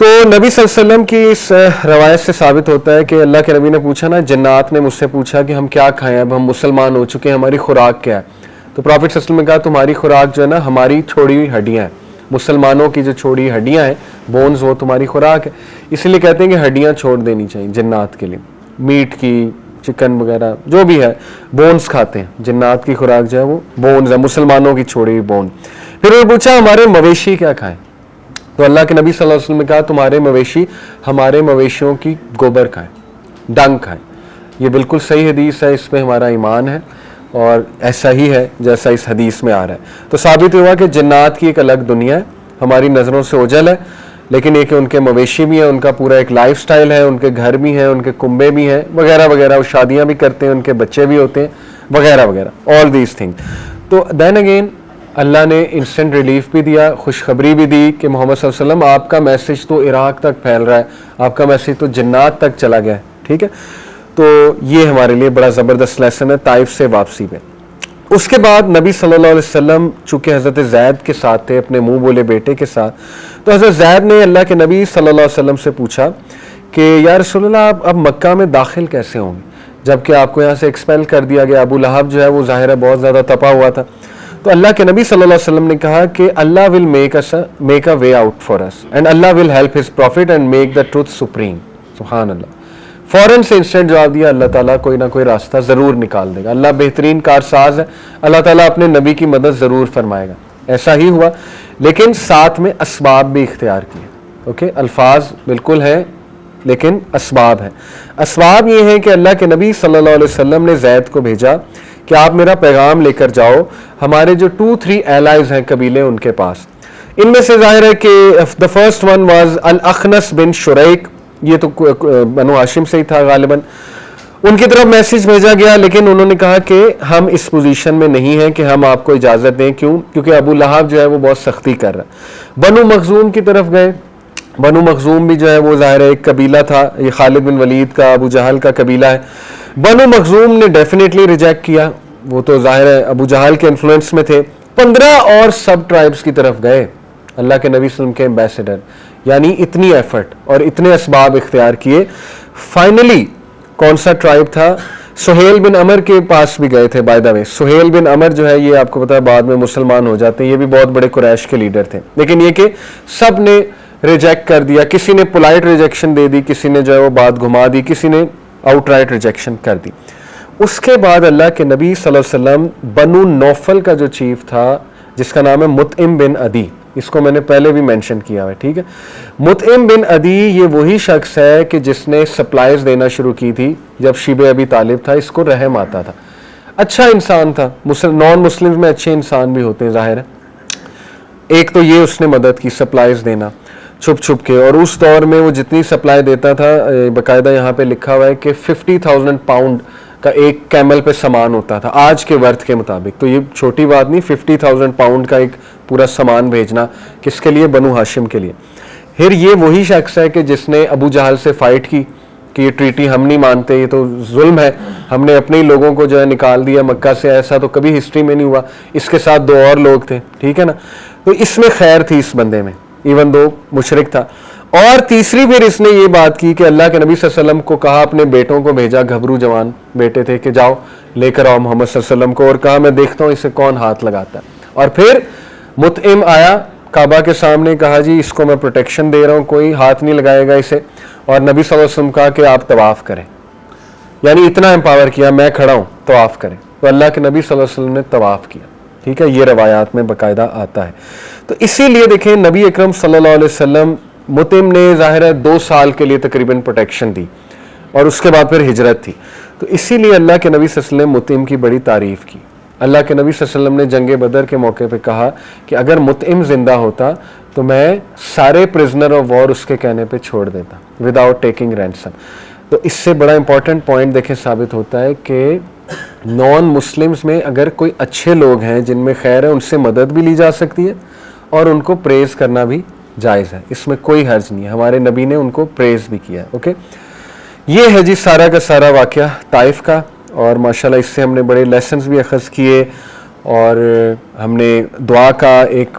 تو نبی صلی اللہ علیہ وسلم کی اس روایت سے ثابت ہوتا ہے کہ اللہ کے نبی نے پوچھا نا، جنات نے مجھ سے پوچھا کہ ہم کیا کھائیں، اب ہم مسلمان ہو چکے ہیں، ہماری خوراک کیا ہے؟ تو پروفٹ صلی اللہ علیہ وسلم نے کہا تمہاری خوراک جو ہے نا ہماری چھوڑی ہوئی ہڈیاں ہیں، مسلمانوں کی جو چھوڑی ہوئی ہڈیاں ہیں بونز، وہ تمہاری خوراک ہے. اسی لیے کہتے ہیں کہ ہڈیاں چھوڑ دینی چاہیے جنات کے لیے، میٹ کی، چکن وغیرہ جو بھی ہے بونز کھاتے ہیں. جنات کی خوراک جو ہے وہ بونز ہے، مسلمانوں کی چھوڑی ہوئی بون. پھر وہ پوچھا ہمارے مویشی کیا کھائیں؟ تو اللہ کے نبی صلی اللہ علیہ وسلم نے کہا تمہارے مویشی ہمارے مویشیوں کی گوبر کھائیں، ڈنگ کھائیں. یہ بالکل صحیح حدیث ہے، اس پہ ہمارا ایمان ہے اور ایسا ہی ہے جیسا اس حدیث میں آ رہا ہے. تو ثابت ہوا کہ جنات کی ایک الگ دنیا ہے، ہماری نظروں سے اوجھل ہے، لیکن یہ کہ ان کے مویشی بھی ہیں، ان کا پورا ایک لائف سٹائل ہے، ان کے گھر بھی ہیں، ان کے کنبے بھی ہیں وغیرہ وغیرہ، وہ شادیاں بھی کرتے ہیں، ان کے بچے بھی ہوتے ہیں وغیرہ وغیرہ، آل دیز تھنگ. تو دین اگین اللہ نے انسٹنٹ ریلیف بھی دیا، خوشخبری بھی دی کہ محمد صلی اللہ علیہ وسلم آپ کا میسج تو عراق تک پھیل رہا ہے، آپ کا میسج تو جنات تک چلا گیا ہے. ٹھیک ہے، تو یہ ہمارے لیے بڑا زبردست لیسن ہے طائف سے واپسی پہ. اس کے بعد نبی صلی اللہ علیہ وسلم چونکہ حضرت زید کے ساتھ تھے، اپنے منہ بولے بیٹے کے ساتھ، تو حضرت زید نے اللہ کے نبی صلی اللہ علیہ وسلم سے پوچھا کہ یا رسول اللہ آپ اب مکہ میں داخل کیسے ہوں گے جبکہ آپ کو یہاں سے ایکسپیل کر دیا گیا؟ ابو لہب جو ہے وہ ظاہر ہے بہت زیادہ تپا ہوا تھا. تو اللہ کے نبی صلی اللہ علیہ وسلم نے کہا کہ Allah will make a way out for us and Allah will help his prophet and make the truth supreme. سبحان اللہ. فوراً سے انسٹنٹ جواب دیا، اللہ تعالیٰ کوئی نہ کوئی راستہ ضرور نکال دے گا، اللہ بہترین کارساز ہے، اللہ تعالیٰ اپنے نبی کی مدد ضرور فرمائے گا. ایسا ہی ہوا، لیکن ساتھ میں اسباب بھی اختیار کیے. اوکے، الفاظ بالکل ہیں لیکن اسباب ہیں. اسباب یہ ہیں کہ اللہ کے نبی صلی اللہ علیہ وسلم نے زید کو بھیجا کہ آپ میرا پیغام لے کر جاؤ ہمارے جو 2-3 ایلائز ہیں قبیلے ان کے پاس. ان میں سے ظاہر ہے کہ the first one was الاخنس بن شریک، یہ تو بنو ہاشم سے ہی تھا غالباً. ان کی طرف میسج بھیجا گیا لیکن انہوں نے کہا کہ ہم اس پوزیشن میں نہیں ہیں کہ ہم آپ کو اجازت دیں. کیوں؟ کیونکہ ابو لہب جو ہے وہ بہت سختی کر رہا ہے. بنو مخزوم کی طرف گئے. بنو مخزوم بھی جو ہے وہ ظاہر ہے ایک قبیلہ تھا، یہ خالد بن ولید کا، ابو جہل کا قبیلہ ہے. بنو مخزوم نے ڈیفینیٹلی ریجیکٹ کیا، وہ تو ظاہر ہے ابو جہل کے انفلوئنس میں تھے. 15 اور سب ٹرائبز کی طرف گئے اللہ کے نبی صلی اللہ علیہ وسلم کے ایمبیسڈر، یعنی اتنی ایفرٹ اور اتنے اسباب اختیار کیے. فائنلی کون سا ٹرائب تھا؟ سہیل بن عمر کے پاس بھی گئے تھے. بائی دا وے سہیل بن عمر جو ہے یہ آپ کو پتا ہے بعد میں مسلمان ہو جاتے ہیں، یہ بھی بہت بڑے قریش کے لیڈر تھے. لیکن یہ کہ سب نے ریجیکٹ کر دیا، کسی نے پولائٹ ریجیکشن دے دی، کسی نے جو ہے وہ بات گھما دی، کسی نے آؤٹ رائٹ ریجیکشن کر دی. اس کے بعد اللہ کے نبی صلی اللہ علیہ وسلم بنو نوفل کا جو چیف تھا جس کا نام ہے مطعم بن عدی، اس کو میں نے پہلے بھی مینشن کیا ہے. ٹھیک ہے، مطعم بن عدی یہ وہی شخص ہے کہ جس نے سپلائز دینا شروع کی تھی جب شیب ابی طالب تھا. اس کو رحم آتا تھا، اچھا انسان تھا. نان مسلم میں اچھے انسان بھی ہوتے ہیں ظاہر ہے. ایک تو یہ اس نے مدد کی سپلائز دینا چھپ چھپ کے، اور اس دور میں وہ جتنی سپلائی دیتا تھا باقاعدہ یہاں پہ لکھا ہوا ہے کہ 50,000 پاؤنڈ کا ایک کیمل پہ سامان ہوتا تھا آج کے ورتھ کے مطابق. تو یہ چھوٹی بات نہیں، 50,000 پاؤنڈ کا ایک پورا سامان بھیجنا کس کے لیے؟ بنو ہاشم کے لیے. پھر یہ وہی شخص ہے کہ جس نے ابو جہل سے فائٹ کی کہ یہ ٹریٹی ہم نہیں مانتے، یہ تو ظلم ہے، ہم نے اپنے ہی لوگوں کو جو ہے نکال دیا مکہ سے. ایسا تو کبھی ہسٹری میں نہیں ہوا. اس کے ساتھ 2 اور لوگ تھے. ٹھیک ہے نا، تو اس میں خیر تھی اس بندے میں، ایون دو مشرک تھا. اور تیسری پھر اس نے یہ بات کی کہ اللہ کے نبی صلی اللہ علیہ وسلم کو کہا، اپنے بیٹوں کو بھیجا، گھبرو جوان بیٹے تھے، کہ جاؤ لے کر آؤ محمد صلی اللہ علیہ وسلم کو، اور کہا میں دیکھتا ہوں اسے کون ہاتھ لگاتا ہے. اور پھر مطعم آیا کعبہ کے سامنے، کہا جی اس کو میں پروٹیکشن دے رہا ہوں، کوئی ہاتھ نہیں لگائے گا اسے. اور نبی صلی اللہ علیہ وسلم کہا کہ آپ طواف کریں، یعنی اتنا امپاور کیا، میں کھڑا ہوں طواف کریں. تو اللہ کے نبی صلی اللہ علیہ وسلم نے طواف کیا. ٹھیک ہے، یہ روایات میں باقاعدہ آتا ہے. تو اسی لیے دیکھیں نبی اکرم صلی اللہ علیہ وسلم مطعم نے ظاہر ہے 2 سال کے لیے تقریباً پروٹیکشن دی، اور اس کے بعد پھر ہجرت تھی. تو اسی لیے اللہ کے نبی صلی اللہ علیہ وسلم مطعم کی بڑی تعریف کی. اللہ کے نبی صلی اللہ علیہ وسلم نے جنگ بدر کے موقع پہ کہا کہ اگر مطعم زندہ ہوتا تو میں سارے پرزنر آف وار اس کے کہنے پہ چھوڑ دیتا وداؤٹ ٹیکنگ رینسم. تو اس سے بڑا امپورٹنٹ پوائنٹ دیکھیں ثابت ہوتا ہے کہ نان مسلمز میں اگر کوئی اچھے لوگ ہیں جن میں خیر ہے، ان سے مدد بھی لی جا سکتی ہے اور ان کو پریز کرنا بھی جائز ہے، اس میں کوئی حرج نہیں ہے. ہمارے نبی نے ان کو پریز بھی کیا. اوکے، یہ ہے جی سارا کا سارا واقعہ طائف کا، اور ماشاءاللہ اس سے ہم نے بڑے لیسنز بھی اخذ کیے، اور ہم نے دعا کا ایک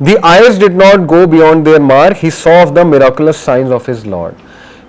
The eyes did not go beyond their mark. He saw of the miraculous signs of his Lord.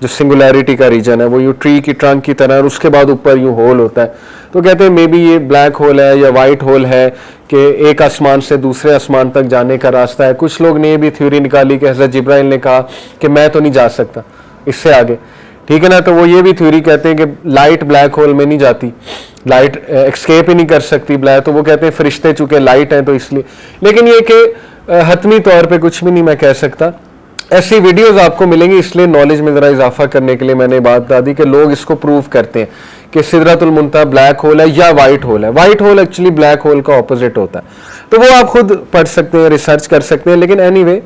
جو سنگولیرٹی کا ریجن ہے وہ یوں ٹری کی ٹرنک کی طرح، اور اس کے بعد اوپر یوں ہول ہوتا ہے. تو کہتے ہیں مے بی یہ بلیک ہول ہے یا وائٹ ہول ہے کہ ایک آسمان سے دوسرے آسمان تک جانے کا راستہ ہے. کچھ لوگ نے یہ بھی تھیوری نکالی کہ حضرت جبرائیل نے کہا کہ میں تو نہیں جا سکتا اس سے آگے، ٹھیک ہے نا. تو وہ یہ بھی تھیوری کہتے ہیں کہ لائٹ بلیک ہول میں نہیں جاتی، لائٹ ایکسکیپ ہی نہیں کر سکتی بلیک. تو وہ کہتے ہیں فرشتے چونکہ لائٹ ہیں تو اس لیے. لیکن یہ کہ حتمی طور پہ کچھ بھی نہیں میں کہہ سکتا. ایسی ویڈیوز آپ کو ملیں گی، اس لیے نالج میں ذرا اضافہ کرنے کے لیے میں نے بات بتا دی کہ لوگ اس کو پروو کرتے ہیں کہ سدرۃ المنتہا بلیک ہول ہے یا وائٹ ہول ہے. White whole actually black hole کا اپوزٹ ہوتا ہے. تو وہ آپ خود پڑھ سکتے ہیں، ریسرچ کر سکتے ہیں. لیکن اینی وے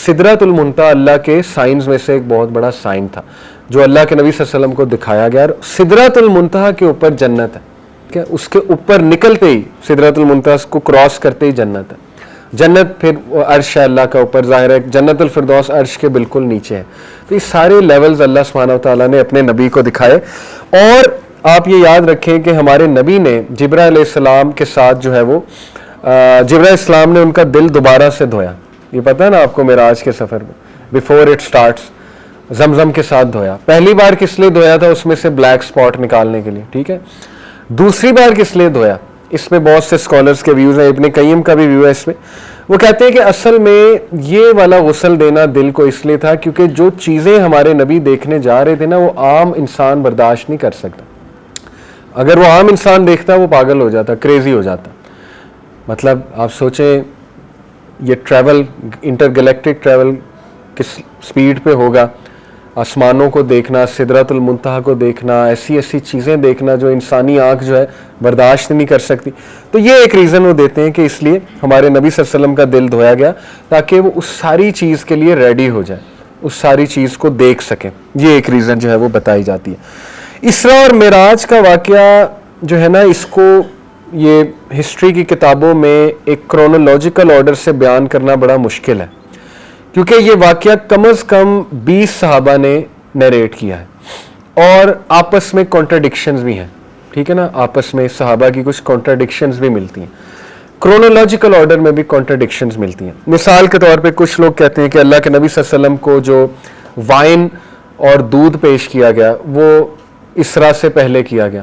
سدرۃ المنتہا اللہ کے سائنز میں سے ایک بہت بڑا سائن تھا جو اللہ کے نبی صلی اللہ علیہ وسلم کو دکھایا گیا. سدرۃ المنتہا کے اوپر جنت ہے، اس کے اوپر نکلتے ہی سدرۃ المنتہا کو کراس کرتے ہی جنت ہے. جنت پھر عرش ہے اللہ کا اوپر، ظاہر ہے جنت الفردوس عرش کے بالکل نیچے ہے. تو یہ سارے لیولز اللہ سبحانہ و تعالیٰ نے اپنے نبی کو دکھائے. اور آپ یہ یاد رکھیں کہ ہمارے نبی نے جبرائیل علیہ السلام کے ساتھ جو ہے وہ جبرائیل علیہ السلام نے ان کا دل دوبارہ سے دھویا. یہ پتہ ہے نا آپ کو معراج کے سفر میں بیفور اٹ سٹارٹس زمزم کے ساتھ دھویا. پہلی بار کس لیے دھویا تھا؟ اس میں سے بلیک سپاٹ نکالنے کے لیے، ٹھیک ہے. دوسری بار کس لیے دھویا؟ اس میں بہت سے اسکالرز کے ویوز ہیں، ابن قیم کا بھی ویو ہے اس میں. وہ کہتے ہیں کہ اصل میں یہ والا غسل دینا دل کو اس لیے تھا کیونکہ جو چیزیں ہمارے نبی دیکھنے جا رہے تھے نا وہ عام انسان برداشت نہیں کر سکتا. اگر وہ عام انسان دیکھتا وہ پاگل ہو جاتا، کریزی ہو جاتا. مطلب آپ سوچیں یہ ٹریول، انٹر گلیکٹک ٹریول کس سپیڈ پہ ہوگا، آسمانوں کو دیکھنا، سدرۃ المنتہا کو دیکھنا، ایسی ایسی چیزیں دیکھنا جو انسانی آنکھ جو ہے برداشت نہیں کر سکتی. تو یہ ایک ریزن وہ دیتے ہیں کہ اس لیے ہمارے نبی صلی اللہ علیہ وسلم کا دل دھویا گیا تاکہ وہ اس ساری چیز کے لیے ریڈی ہو جائے، اس ساری چیز کو دیکھ سکیں. یہ ایک ریزن جو ہے وہ بتائی جاتی ہے. اسراء اور معراج کا واقعہ جو ہے نا، اس کو یہ ہسٹری کی کتابوں میں ایک کرونولوجیکل آرڈر سے بیان کرنا بڑا مشکل ہے کیونکہ یہ واقعہ کم از کم 20 صحابہ نے نیریٹ کیا ہے اور آپس میں کانٹرڈکشنز بھی ہیں، ٹھیک ہے نا. آپس میں صحابہ کی کچھ کانٹرڈکشنز بھی ملتی ہیں، کرونولوجیکل آرڈر میں بھی کانٹرڈکشنز ملتی ہیں. مثال کے طور پہ کچھ لوگ کہتے ہیں کہ اللہ کے نبی صلی اللہ علیہ وسلم کو جو وائن اور دودھ پیش کیا گیا وہ اسراء سے پہلے کیا گیا.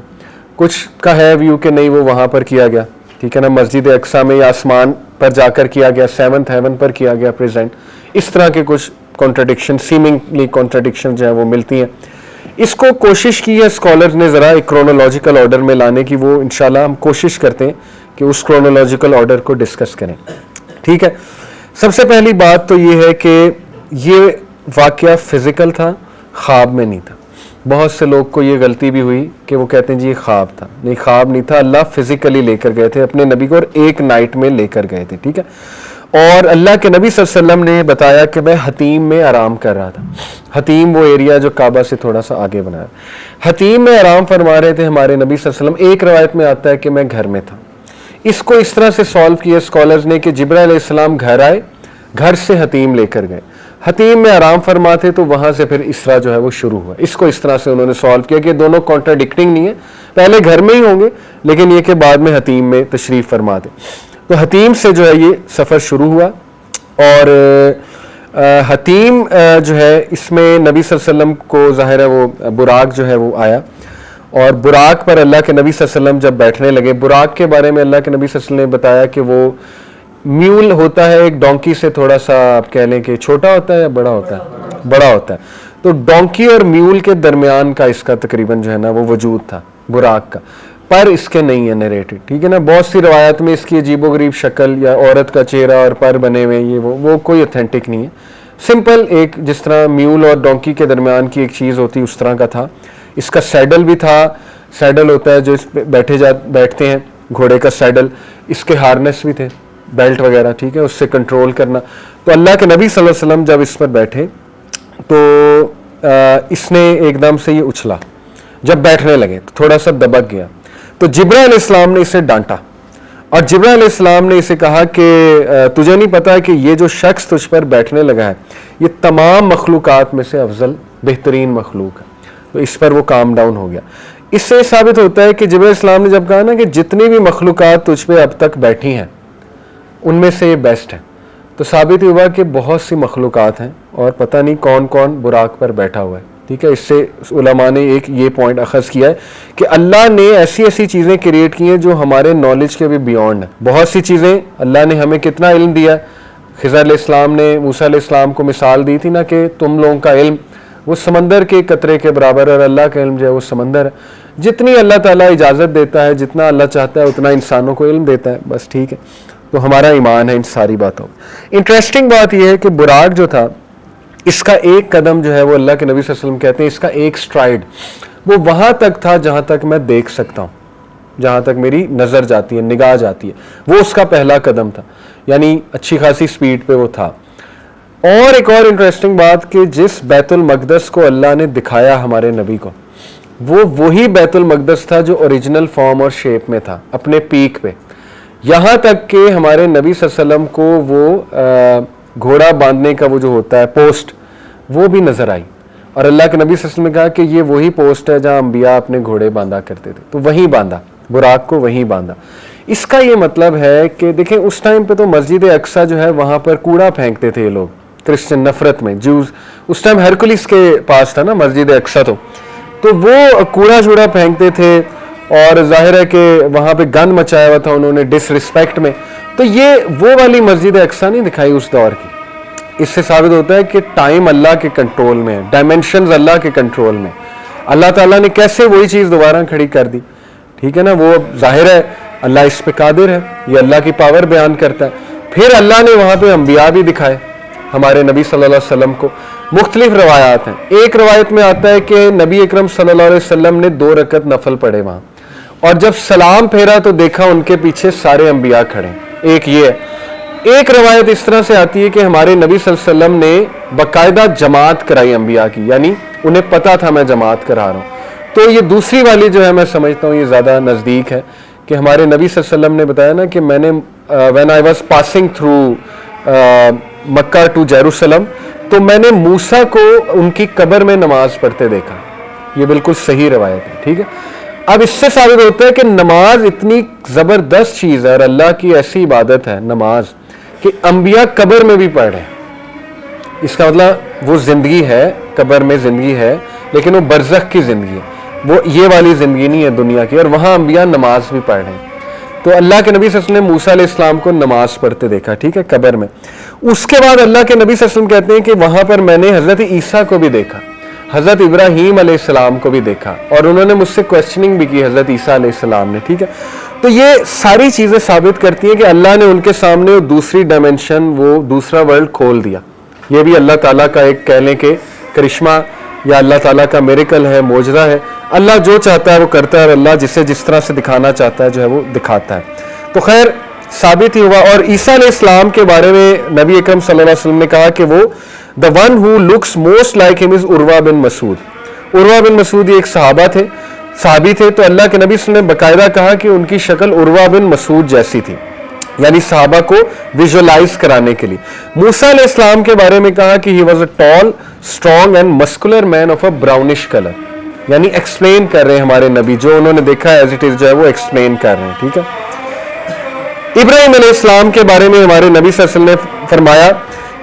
کچھ کا ہے ویو کہ نہیں وہ وہاں پر کیا گیا، ٹھیک ہے نا، مسجد اقصیٰ میں یا آسمان پر جا کر کیا گیا، 7th ہیون پر کیا گیا پریزنٹ. اس طرح کے کچھ کانٹرڈکشن، سیمنگلی کانٹرڈکشن جو ہیں وہ ملتی ہیں. اس کو کوشش کی ہے اسکالرز نے ذرا ایک کرونولوجیکل آرڈر میں لانے کی. وہ انشاءاللہ ہم کوشش کرتے ہیں کہ اس کرونولوجیکل آرڈر کو ڈسکس کریں، ٹھیک ہے. سب سے پہلی بات تو یہ ہے کہ یہ واقعہ فزیکل تھا، خواب میں نہیں تھا. بہت سے لوگ کو یہ غلطی بھی ہوئی کہ وہ کہتے ہیں جی یہ خواب تھا. نہیں، خواب نہیں تھا، اللہ فزیکلی لے کر گئے تھے اپنے نبی کو اور ایک نائٹ میں لے کر گئے تھے، ٹھیک ہے. اور اللہ کے نبی صلی اللہ علیہ وسلم نے بتایا کہ میں حتیم میں آرام کر رہا تھا. حتیم وہ ایریا جو کعبہ سے تھوڑا سا آگے بنا ہے. حتیم میں آرام فرما رہے تھے ہمارے نبی صلی اللہ علیہ وسلم. ایک روایت میں آتا ہے کہ میں گھر میں تھا. اس کو اس طرح سے سالو کیا اسکالرز نے کہ جبرائیل علیہ السلام گھر آئے، گھر سے حتیم لے کر گئے. حتیم میں آرام فرماتے تو وہاں سے پھر اسراء جو ہے وہ شروع ہوا. اس کو اس طرح سے انہوں نے سالو کیا کہ دونوں کانٹرڈکٹنگ نہیں ہے، پہلے گھر میں ہی ہوں گے لیکن یہ کہ بعد میں حتیم میں تشریف فرما دے. تو حتیم سے جو ہے یہ سفر شروع ہوا. اور حتیم جو ہے اس میں نبی صلی اللہ علیہ وسلم کو ظاہر ہے وہ براق جو ہے وہ آیا اور براق پر اللہ کے نبی صلی اللہ علیہ وسلم جب بیٹھنے لگے. براق کے بارے میں اللہ کے نبی صلی اللہ علیہ وسلم نے بتایا کہ وہ میول ہوتا ہے، ایک ڈونکی سے تھوڑا سا آپ کہہ لیں کہ چھوٹا ہوتا ہے یا بڑا ہوتا ہے؟ بڑا ہوتا ہے. تو ڈونکی اور میول کے درمیان کا اس کا تقریباً جو ہے نا وہ وجود تھا براق کا، پر اس کے نہیں ہے نریٹڈ، ٹھیک ہے نا. بہت سی روایت میں اس کی عجیب و غریب شکل یا عورت کا چہرہ اور پر بنے ہوئے یہ وہ کوئی اتھینٹک نہیں ہے. سمپل ایک جس طرح میول اور ڈونکی کے درمیان کی ایک چیز ہوتی اس طرح کا تھا. اس کا سیڈل بھی تھا، سیڈل ہوتا ہے جو اس پہ بیٹھتے ہیں گھوڑے کا سیڈل. اس کے ہارنس بھی تھے، بیلٹ وغیرہ، ٹھیک ہے، اس سے کنٹرول کرنا. تو اللہ کے نبی صلی اللہ علیہ وسلم جب اس پر بیٹھے تو اس نے ایک دم سے یہ اچھلا. جب بیٹھنے لگے تو تھوڑا سا دبک گیا. تو جبرائیل علیہ السلام نے اسے ڈانٹا اور جبرائیل علیہ السلام نے اسے کہا کہ تجھے نہیں پتا کہ یہ جو شخص تجھ پر بیٹھنے لگا ہے یہ تمام مخلوقات میں سے افضل بہترین مخلوق ہے. تو اس پر وہ کام ڈاؤن ہو گیا. اس سے ثابت ہوتا ہے کہ جبرائیل علیہ السلام نے جب کہا نا کہ جتنی بھی مخلوقات تجھ پہ اب تک بیٹھی ہیں ان میں سے یہ بیسٹ ہے، تو ثابت ہی ہوا کہ بہت سی مخلوقات ہیں اور پتہ نہیں کون کون براق پر بیٹھا ہوا ہے. ٹھیک ہے. اس سے علماء نے ایک یہ پوائنٹ اخذ کیا ہے کہ اللہ نے ایسی ایسی چیزیں کریٹ کی ہیں جو ہمارے نالج کے بھی بیونڈ ہیں. بہت سی چیزیں اللہ نے ہمیں کتنا علم دیا ہے. خضر علیہ السلام نے موسیٰ علیہ السلام کو مثال دی تھی نا کہ تم لوگوں کا علم وہ سمندر کے قطرے کے برابر ہے اور اللہ کا علم جو ہے وہ سمندر ہے. جتنی اللہ تعالیٰ اجازت دیتا ہے, جتنا اللہ چاہتا ہے اتنا انسانوں کو علم دیتا ہے, بس ٹھیک ہے. تو ہمارا ایمان ہے ان ساری باتوں. انٹرسٹنگ بات یہ ہے کہ براق جو تھا اس کا ایک قدم جو ہے وہ اللہ کے نبی صلی اللہ علیہ وسلم کہتے ہیں اس کا ایک سٹرائڈ وہ وہاں تک تھا جہاں تک میں دیکھ سکتا ہوں, جہاں تک میری نظر جاتی ہے, نگاہ جاتی ہے, وہ اس کا پہلا قدم تھا. یعنی اچھی خاصی سپیڈ پہ وہ تھا. اور ایک اور انٹرسٹنگ بات کہ جس بیت المقدس کو اللہ نے دکھایا ہمارے نبی کو, وہ وہی بیت المقدس تھا جو اوریجنل فارم اور شیپ میں تھا اپنے پیک پہ. یہاں تک کہ ہمارے نبی صلی اللہ علیہ وسلم کو وہ گھوڑا باندھنے کا وہ جو ہوتا ہے پوسٹ, وہ بھی نظر آئی. اور اللہ کے نبی صلی اللہ علیہ وسلم نے کہا کہ یہ وہی پوسٹ ہے جہاں انبیاء اپنے گھوڑے باندھا کرتے تھے, تو وہیں باندھا, براق کو وہیں باندھا. اس کا یہ مطلب ہے کہ دیکھیں اس ٹائم پہ تو مسجد اقصیٰ جو ہے وہاں پر کوڑا پھینکتے تھے یہ لوگ, کرسچن نفرت میں. جوز اس ٹائم ہرکولس کے پاس تھا نا مسجد اقصیٰ, تو وہ کوڑا چوڑا پھینکتے تھے اور ظاہر ہے کہ وہاں پہ گند مچایا ہوا تھا انہوں نے ڈس رسپیکٹ میں. تو یہ وہ والی مسجد اقصیٰ نہیں دکھائی اس دور کی. اس سے ثابت ہوتا ہے کہ ٹائم اللہ کے کنٹرول میں ہے, ڈائمینشنز اللہ کے کنٹرول میں. اللہ تعالیٰ نے کیسے وہی چیز دوبارہ کھڑی کر دی, ٹھیک ہے نا. وہ ظاہر ہے اللہ اس پہ قادر ہے, یہ اللہ کی پاور بیان کرتا ہے. پھر اللہ نے وہاں پہ انبیاء بھی دکھائے ہمارے نبی صلی اللہ علیہ وسلم کو. مختلف روایات ہیں. ایک روایت میں آتا ہے کہ نبی اکرم صلی اللہ علیہ وسلم نے 2 رکعت نفل پڑھے وہاں, اور جب سلام پھیرا تو دیکھا ان کے پیچھے سارے انبیاء کھڑے. ایک یہ ہے. ایک روایت اس طرح سے آتی ہے کہ ہمارے نبی صلی اللہ علیہ وسلم نے باقاعدہ جماعت کرائی انبیاء کی, یعنی انہیں پتا تھا میں جماعت کرا رہا ہوں. تو یہ دوسری والی جو ہے میں سمجھتا ہوں یہ زیادہ نزدیک ہے کہ ہمارے نبی صلی اللہ علیہ وسلم نے بتایا نا کہ میں نے when I was passing through Mecca to Jerusalem, تو میں نے موسیٰ کو ان کی قبر میں نماز پڑھتے دیکھا. یہ بالکل صحیح روایت ہے, ٹھیک ہے. اب اس سے ثابت ہوتا ہے کہ نماز اتنی زبردست چیز ہے اور اللہ کی ایسی عبادت ہے نماز کہ انبیاء قبر میں بھی پڑھ رہے ہیں. اس کا مطلب وہ زندگی ہے, قبر میں زندگی ہے, لیکن وہ برزخ کی زندگی ہے, وہ یہ والی زندگی نہیں ہے دنیا کی. اور وہاں انبیاء نماز بھی پڑھ رہے ہیں. تو اللہ کے نبی صلی اللہ علیہ وسلم نے موسیٰ علیہ السلام کو نماز پڑھتے دیکھا, ٹھیک ہے, قبر میں. اس کے بعد اللہ کے نبی صلی اللہ علیہ وسلم کہتے ہیں کہ وہاں پر میں نے حضرت عیسیٰ کو بھی دیکھا, حضرت ابراہیم علیہ السلام کو بھی دیکھا, اور انہوں نے مجھ سے کویسچننگ بھی کی, حضرت عیسیٰ علیہ السلام نے, ٹھیک ہے. تو یہ ساری چیزیں ثابت کرتی ہیں کہ اللہ نے ان کے سامنے دوسری ڈائمینشن, وہ دوسرا ورلڈ کھول دیا. یہ بھی اللہ تعالیٰ کا ایک کہہ لیں کہ کرشمہ یا اللہ تعالیٰ کا میریکل ہے, معجزہ ہے. اللہ جو چاہتا ہے وہ کرتا ہے, اور اللہ جسے جس طرح سے دکھانا چاہتا ہے جو ہے وہ دکھاتا ہے. تو خیر ثابت ہی ہوا. اور عیسیٰ علیہ السلام کے بارے میں نبی اکرم صلی اللہ علیہ وسلم نے کہا کہ وہ the one who looks most like him is عروہ بن مسعود. عروہ بن مسعود یہ ایک صحابی تھے. تو اللہ کے نبی صلی اللہ علیہ وسلم نے باقاعدہ کہا کہ ان کی شکل عروہ بن مسعود جیسی تھی, یعنی صحابہ کو ویژولائز کرانے کے لیے. موسیٰ علیہ السلام کے بارے میں کہا کہ he was a tall, strong and muscular man of a brownish color. یعنی ایکسپلین کر رہے ہیں ہمارے نبی, جو انہوں نے دیکھا ایز اٹ از جو ہے وہ ایکسپلین کر رہے ہیں, ٹھیک ہے. ابراہیم علیہ السلام کے بارے میں ہمارے نبی صلی اللہ علیہ وسلم نے فرمایا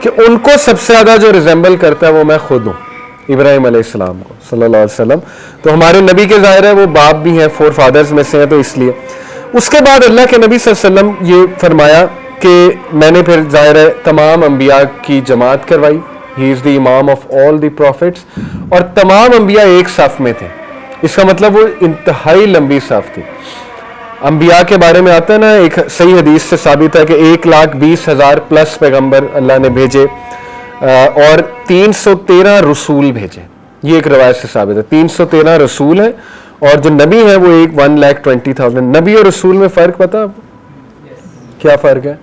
کہ ان کو سب سے زیادہ جو ریزمبل کرتا ہے وہ میں خود ہوں, ابراہیم علیہ السلام کو صلی اللہ علیہ وسلم. تو ہمارے نبی کے ظاہر ہے وہ باپ بھی ہیں, 4 فادرز میں سے ہیں, تو اس لیے. اس کے بعد اللہ کے نبی صلی اللہ علیہ وسلم یہ فرمایا کہ میں نے پھر ظاہر ہے تمام انبیاء کی جماعت کروائی. ہی از دی امام آف آل دی پروفٹس, اور تمام انبیاء ایک صف میں تھے. اس کا مطلب وہ انتہائی لمبی صف تھی. انبیاء کے بارے میں آتا ہے نا, ایک صحیح حدیث سے ثابت ہے کہ 1,20,000 پلس پیغمبر اللہ نے بھیجے اور 313 رسول بھیجے. یہ ایک روایت سے ثابت ہے 313 رسول ہیں, اور جو نبی ہیں وہ 1,20,000. نبی اور رسول میں فرق پتا آپ کیا فرق ہے؟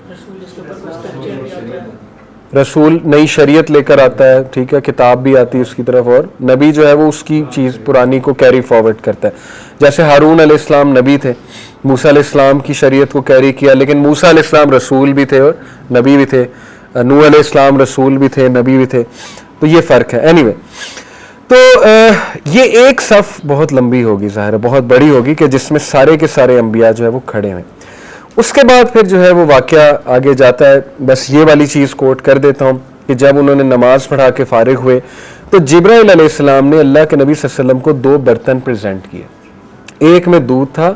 رسول نئی شریعت لے کر آتا ہے, ٹھیک ہے, کتاب بھی آتی ہے اس کی طرف, اور نبی جو ہے وہ اس کی چیز پرانی کو کیری فارورڈ کرتا ہے. جیسے ہارون علیہ السلام نبی تھے, موسیٰ علیہ السلام کی شریعت کو کیری کیا, لیکن موسیٰ علیہ السلام رسول بھی تھے اور نبی بھی تھے. نوح علیہ السلام رسول بھی تھے, نبی بھی تھے. تو یہ فرق ہے. اینی وے, تو یہ ایک صف بہت لمبی ہوگی, ظاہر ہے بہت بڑی ہوگی, کہ جس میں سارے کے سارے انبیاء جو ہے وہ کھڑے ہیں. اس کے بعد پھر جو ہے وہ واقعہ آگے جاتا ہے. بس یہ والی چیز کوٹ کر دیتا ہوں کہ جب انہوں نے نماز پڑھا کے فارغ ہوئے تو جبرائیل علیہ السلام نے اللہ کے نبی صلی اللہ علیہ وسلم کو 2 برتن پریزنٹ کیے, ایک میں دودھ تھا,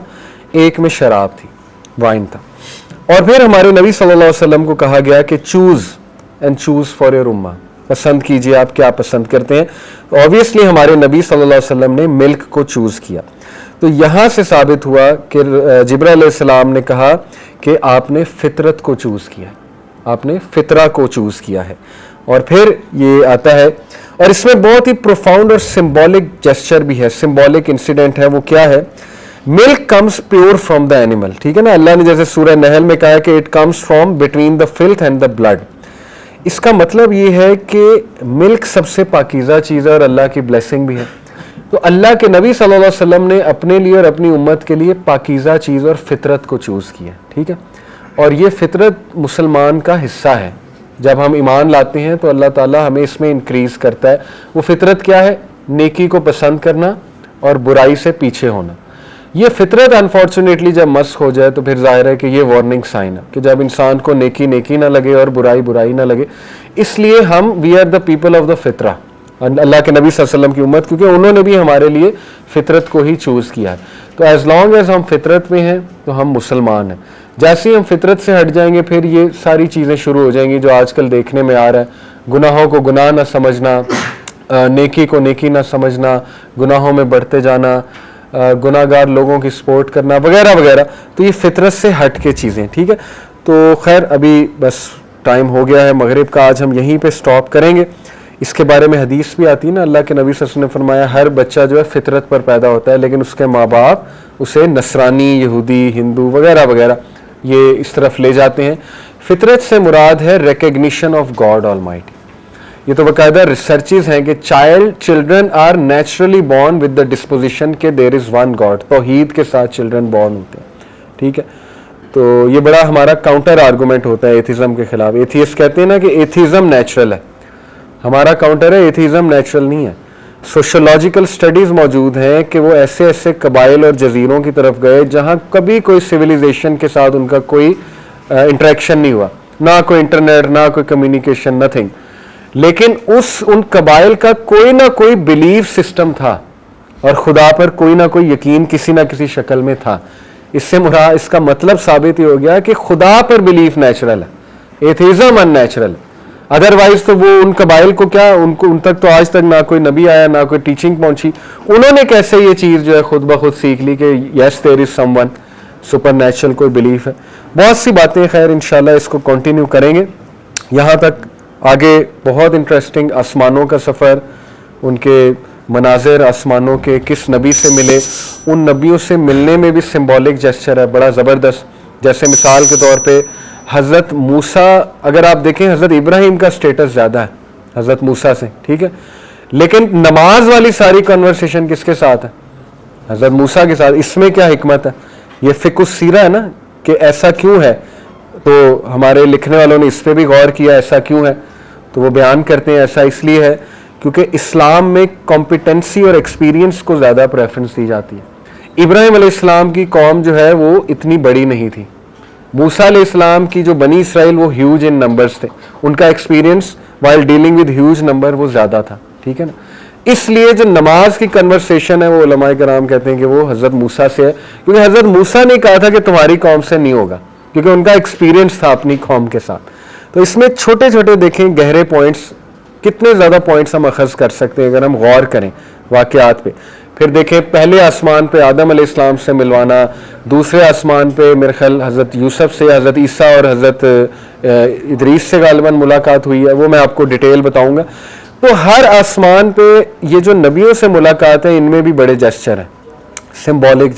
ایک میں شراب تھی, وائن تھا. اور پھر ہمارے نبی صلی اللہ علیہ وسلم کو کہا گیا کہ چوز فار یور امہ, پسند کیجئے آپ کیا پسند کرتے ہیں. اوبیسلی ہمارے نبی صلی اللہ علیہ وسلم نے ملک کو چوز کیا. تو یہاں سے ثابت ہوا کہ جبرائیل علیہ السلام نے کہا کہ آپ نے فطرت کو چوز کیا, آپ نے فطرہ کو چوز کیا ہے. اور پھر یہ آتا ہے, اور اس میں بہت ہی پروفاؤنڈ اور سمبولک جیسچر بھی ہے, سمبولک انسیڈنٹ ہے. وہ کیا ہے؟ Milk comes pure from the animal, ٹھیک ہے نا. اللہ نے جیسے سورہ نحل میں کہا کہ it comes from between the filth and the blood. اس کا مطلب یہ ہے کہ ملک سب سے پاکیزہ چیز ہے اور اللہ کی بلیسنگ بھی ہے. تو اللہ کے نبی صلی اللہ علیہ وسلم نے اپنے لیے اور اپنی امت کے لیے پاکیزہ چیز اور فطرت کو چوز کیا, ٹھیک ہے. اور یہ فطرت مسلمان کا حصہ ہے. جب ہم ایمان لاتے ہیں تو اللہ تعالیٰ ہمیں اس میں انکریز کرتا ہے. وہ فطرت کیا ہے؟ نیکی کو پسند کرنا اور برائی سے پیچھے ہونا. یہ فطرت انفارچونیٹلی جب مسخ ہو جائے تو پھر ظاہر ہے کہ یہ وارننگ سائن ہے کہ جب انسان کو نیکی نہ لگے اور برائی نہ لگے. اس لیے ہم we are the people of the فطرہ, اللہ کے نبی صلی اللہ علیہ وسلم کی امت, کیونکہ انہوں نے بھی ہمارے لیے فطرت کو ہی چوز کیا ہے. تو ایز لانگ ایز ہم فطرت میں ہیں تو ہم مسلمان ہیں. جیسے ہی ہم فطرت سے ہٹ جائیں گے پھر یہ ساری چیزیں شروع ہو جائیں گی جو آج کل دیکھنے میں آ رہا ہے. گناہوں کو گناہ نہ سمجھنا, نیکی کو نیکی نہ سمجھنا, گناہوں میں بڑھتے جانا, گناہ گار لوگوں کی سپورٹ کرنا وغیرہ وغیرہ. تو یہ فطرت سے ہٹ کے چیزیں, ٹھیک ہے. تو خیر ابھی بس ٹائم ہو گیا ہے مغرب کا, آج ہم یہیں پہ سٹاپ کریں گے. اس کے بارے میں حدیث بھی آتی ہے نا, اللہ کے نبی صلی اللہ علیہ وسلم نے فرمایا ہر بچہ جو ہے فطرت پر پیدا ہوتا ہے لیکن اس کے ماں باپ اسے نصرانی, یہودی, ہندو وغیرہ وغیرہ یہ اس طرف لے جاتے ہیں. فطرت سے مراد ہے ریکگنیشن آف گاڈ آلمائٹی. یہ تو باقاعدہ ریسرچز ہیں کہ children are naturally born with the disposition کہ دیر از ون گاڈ. توحید کے ساتھ چلڈرن بورن ہوتے ہیں, ٹھیک ہے. تو یہ بڑا ہمارا کاؤنٹر آرگومنٹ ہوتا ہے ایتھیزم کے خلاف. ایتھیسٹ کہتے ہیں نا کہ ایتھیزم نیچرل ہے, ہمارا کاؤنٹر ہے ایتھیزم نیچرل نہیں ہے. سوشولوجیکل سٹڈیز موجود ہیں کہ وہ ایسے قبائل اور جزیروں کی طرف گئے جہاں کبھی کوئی سویلائزیشن کے ساتھ ان کا کوئی انٹریکشن نہیں ہوا, نہ کوئی انٹرنیٹ, نہ کوئی کمیونیکیشن, نتھنگ. لیکن ان قبائل کا کوئی نہ کوئی بلیف سسٹم تھا اور خدا پر کوئی نہ کوئی یقین کسی نہ کسی شکل میں تھا. اس کا مطلب ثابت ہی ہو گیا کہ خدا پر بلیف نیچرل ہے, ایتھیزم ان نیچرل. ادروائز تو وہ ان قبائل کو کیا, ان تک تو آج تک نہ کوئی نبی آیا نہ کوئی ٹیچنگ پہنچی. انہوں نے کیسے یہ چیز جو ہے خود بخود سیکھ لی کہ یس دیر از سم ون سپر نیچرل, کوئی بلیف ہے. بہت سی باتیں خیر انشاءاللہ اس کو کنٹینیو کریں گے. یہاں تک آگے بہت انٹرسٹنگ آسمانوں کا سفر, ان کے مناظر, آسمانوں کے کس نبی سے ملے, ان نبیوں سے ملنے میں بھی سمبولک جیسچر ہے بڑا زبردست. جیسے مثال کے طور پہ حضرت موسیٰ, اگر آپ دیکھیں حضرت ابراہیم کا سٹیٹس زیادہ ہے حضرت موسیٰ سے, ٹھیک ہے, لیکن نماز والی ساری کنورسیشن کس کے ساتھ ہے؟ حضرت موسیٰ کے ساتھ. اس میں کیا حکمت ہے؟ یہ فقہ السیرہ ہے نا کہ ایسا کیوں ہے. تو ہمارے لکھنے والوں نے اس پہ بھی غور کیا ایسا کیوں ہے, تو وہ بیان کرتے ہیں ایسا اس لیے ہے کیونکہ اسلام میں کمپیٹنسی اور ایکسپیرینس کو زیادہ پریفرنس دی جاتی ہے. ابراہیم علیہ السلام کی قوم جو ہے وہ اتنی بڑی نہیں تھی. موسیٰ علیہ السلام کی جو بنی اسرائیل وہ ہیوج ان نمبرز تھے, ان کا experience while dealing with huge number وہ زیادہ تھا, ٹھیک ہے نا. اس لیے جو نماز کی کنورسیشن ہے وہ علماء کرام کہتے ہیں کہ وہ حضرت موسیٰ سے ہے, کیونکہ حضرت موسیٰ نے کہا تھا کہ تمہاری قوم سے نہیں ہوگا, کیونکہ ان کا ایکسپیرینس تھا اپنی قوم کے ساتھ. تو اس میں چھوٹے چھوٹے دیکھیں گہرے پوائنٹس, کتنے زیادہ پوائنٹس ہم اخذ کر سکتے ہیں اگر ہم غور کریں واقعات پہ. پھر دیکھیں پہلے آسمان پہ آدم علیہ السلام سے ملوانا, دوسرے آسمان پہ میرے خیال حضرت یوسف سے, حضرت عیسیٰ اور حضرت ادریس سے غالباً ملاقات ہوئی ہے, وہ میں آپ کو ڈیٹیل بتاؤں گا. تو ہر آسمان پہ یہ جو نبیوں سے ملاقات ہے ان میں بھی بڑے جیسچر ہیں, سمبولک